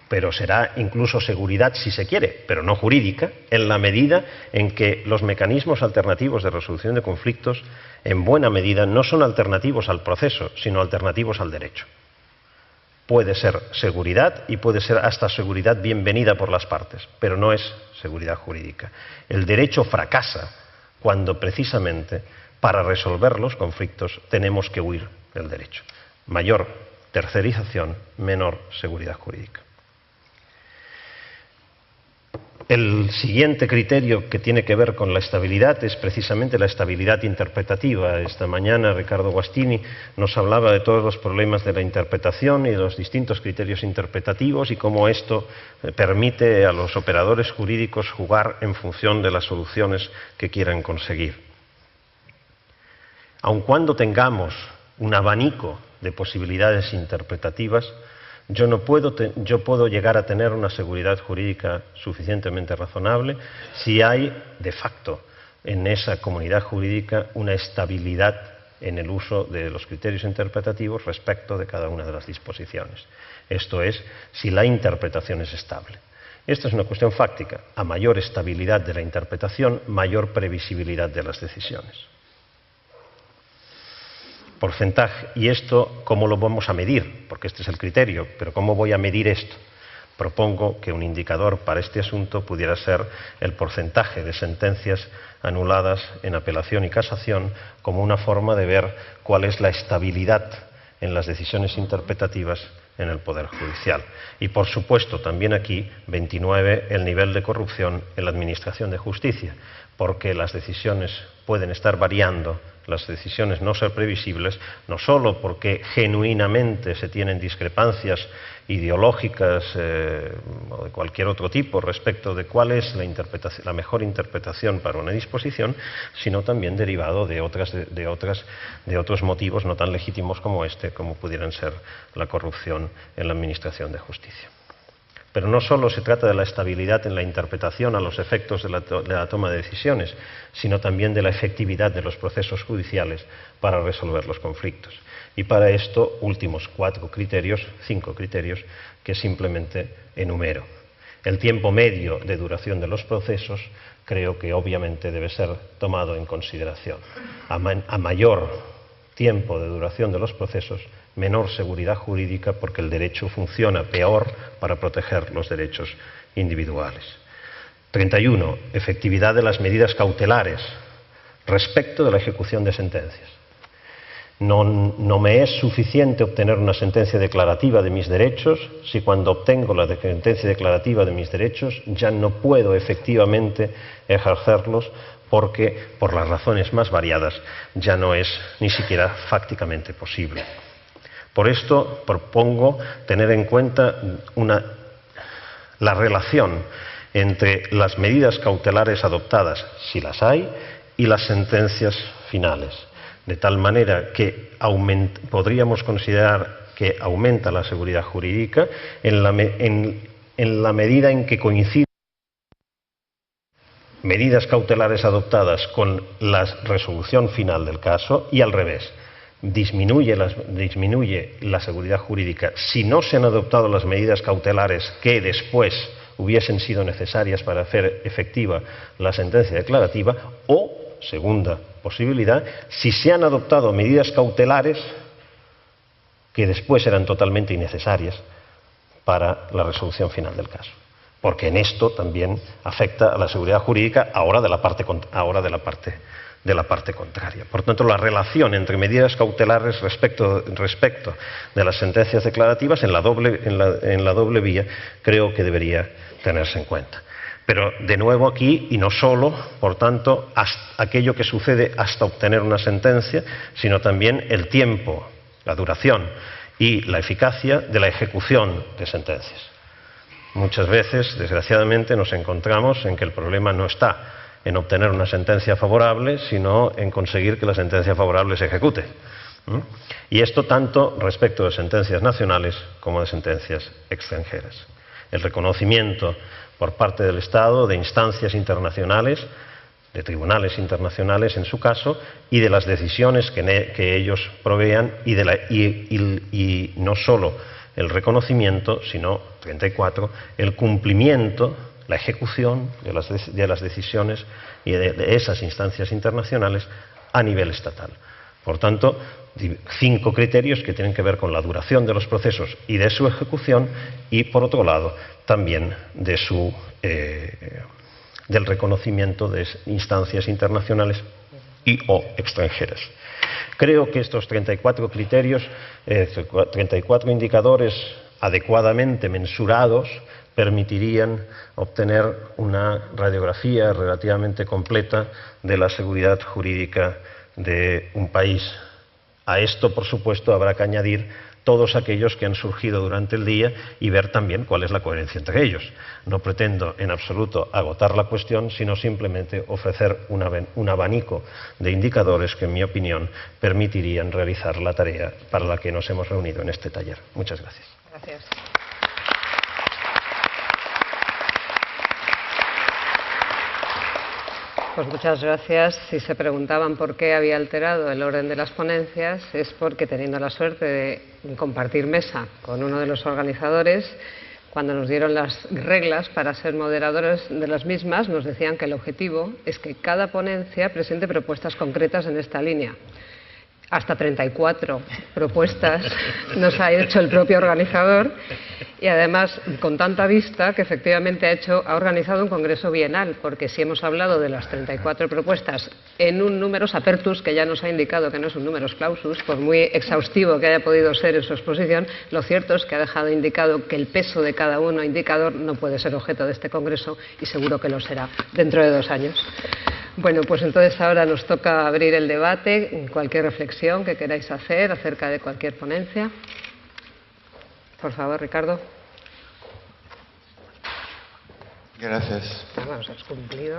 pero será incluso seguridad si se quiere, pero no jurídica, en la medida en que los mecanismos alternativos de resolución de conflictos, en buena medida, no son alternativos al proceso, sino alternativos al derecho. Puede ser seguridad y puede ser hasta seguridad bienvenida por las partes, pero no es seguridad jurídica. El derecho fracasa cuando precisamente para resolver los conflictos tenemos que huir del derecho. Mayor tercerización, menor seguridad jurídica. El siguiente criterio que tiene que ver con la estabilidad es precisamente la estabilidad interpretativa. Esta mañana Riccardo Guastini nos hablaba de todos los problemas de la interpretación y de los distintos criterios interpretativos y cómo esto permite a los operadores jurídicos jugar en función de las soluciones que quieran conseguir. Aun cuando tengamos un abanico de posibilidades interpretativas, Yo puedo llegar a tener una seguridad jurídica suficientemente razonable si hay, de facto, en esa comunidad jurídica una estabilidad en el uso de los criterios interpretativos respecto de cada una de las disposiciones. Esto es, si la interpretación es estable. Esta es una cuestión fáctica. A mayor estabilidad de la interpretación, mayor previsibilidad de las decisiones. Porcentaje. ¿Y esto cómo lo vamos a medir? Porque este es el criterio, pero ¿cómo voy a medir esto? Propongo que un indicador para este asunto pudiera ser el porcentaje de sentencias anuladas en apelación y casación como una forma de ver cuál es la estabilidad en las decisiones interpretativas en el Poder Judicial. Y, por supuesto, también aquí, 29, el nivel de corrupción en la Administración de Justicia, porque las decisiones pueden estar variando, las decisiones no ser previsibles, no solo porque genuinamente se tienen discrepancias ideológicas o de cualquier otro tipo respecto de cuál es la mejor interpretación para una disposición, sino también derivado de otros motivos no tan legítimos como este, como pudieran ser la corrupción en la Administración de Justicia. Pero no solo se trata de la estabilidad en la interpretación a los efectos de la toma de decisiones, sino también de la efectividad de los procesos judiciales para resolver los conflictos. Y para esto, últimos 5 criterios que simplemente enumero. El tiempo medio de duración de los procesos creo que obviamente debe ser tomado en consideración. A mayor tiempo de duración de los procesos, menor seguridad jurídica porque el derecho funciona peor para proteger los derechos individuales. 31. Efectividad de las medidas cautelares respecto de la ejecución de sentencias. No me es suficiente obtener una sentencia declarativa de mis derechos si cuando obtengo la sentencia declarativa de mis derechos ya no puedo efectivamente ejercerlos porque, por las razones más variadas, ya no es ni siquiera fácticamente posible. Por esto propongo tener en cuenta la relación entre las medidas cautelares adoptadas, si las hay, y las sentencias finales, de tal manera que podríamos considerar que aumenta la seguridad jurídica en la medida en que coinciden medidas cautelares adoptadas con la resolución final del caso y al revés. Disminuye la seguridad jurídica si no se han adoptado las medidas cautelares que después hubiesen sido necesarias para hacer efectiva la sentencia declarativa, o, segunda posibilidad, si se han adoptado medidas cautelares que después eran totalmente innecesarias para la resolución final del caso. Porque en esto también afecta a la seguridad jurídica ahora de la parte contraria. Por tanto, la relación entre medidas cautelares respecto de las sentencias declarativas en la doble vía creo que debería tenerse en cuenta. Pero, de nuevo aquí, y no solo, por tanto, aquello que sucede hasta obtener una sentencia, sino también el tiempo, la duración y la eficacia de la ejecución de sentencias. Muchas veces, desgraciadamente, nos encontramos en que el problema no está en obtener una sentencia favorable, sino en conseguir que la sentencia favorable se ejecute. Y esto tanto respecto de sentencias nacionales como de sentencias extranjeras. El reconocimiento por parte del Estado de instancias internacionales, de tribunales internacionales en su caso, y de las decisiones que ellos provean, y no solo el reconocimiento, sino, 34, el cumplimiento, la ejecución de las decisiones y de esas instancias internacionales a nivel estatal. Por tanto, 5 criterios que tienen que ver con la duración de los procesos y de su ejecución y, por otro lado, también del reconocimiento de instancias internacionales y o extranjeras. Creo que estos 34 criterios, 34 indicadores adecuadamente mensurados, permitirían obtener una radiografía relativamente completa de la seguridad jurídica de un país. A esto, por supuesto, habrá que añadir todos aquellos que han surgido durante el día y ver también cuál es la coherencia entre ellos. No pretendo en absoluto agotar la cuestión, sino simplemente ofrecer un abanico de indicadores que, en mi opinión, permitirían realizar la tarea para la que nos hemos reunido en este taller. Muchas gracias. Gracias. Pues muchas gracias. Si se preguntaban por qué había alterado el orden de las ponencias, es porque, teniendo la suerte de compartir mesa con uno de los organizadores, cuando nos dieron las reglas para ser moderadores de las mismas, nos decían que el objetivo es que cada ponencia presente propuestas concretas en esta línea. Hasta 34 propuestas nos ha hecho el propio organizador, y además con tanta vista que efectivamente ha organizado un congreso bienal, porque si hemos hablado de las 34 propuestas en un numerus apertus, que ya nos ha indicado que no es un numerus clausus, por muy exhaustivo que haya podido ser en su exposición, lo cierto es que ha dejado indicado que el peso de cada indicador no puede ser objeto de este congreso, y seguro que lo será dentro de 2 años. Bueno, pues entonces ahora nos toca abrir el debate. Cualquier reflexión que queráis hacer acerca de cualquier ponencia. Por favor, Ricardo. Gracias. Vamos, has cumplido.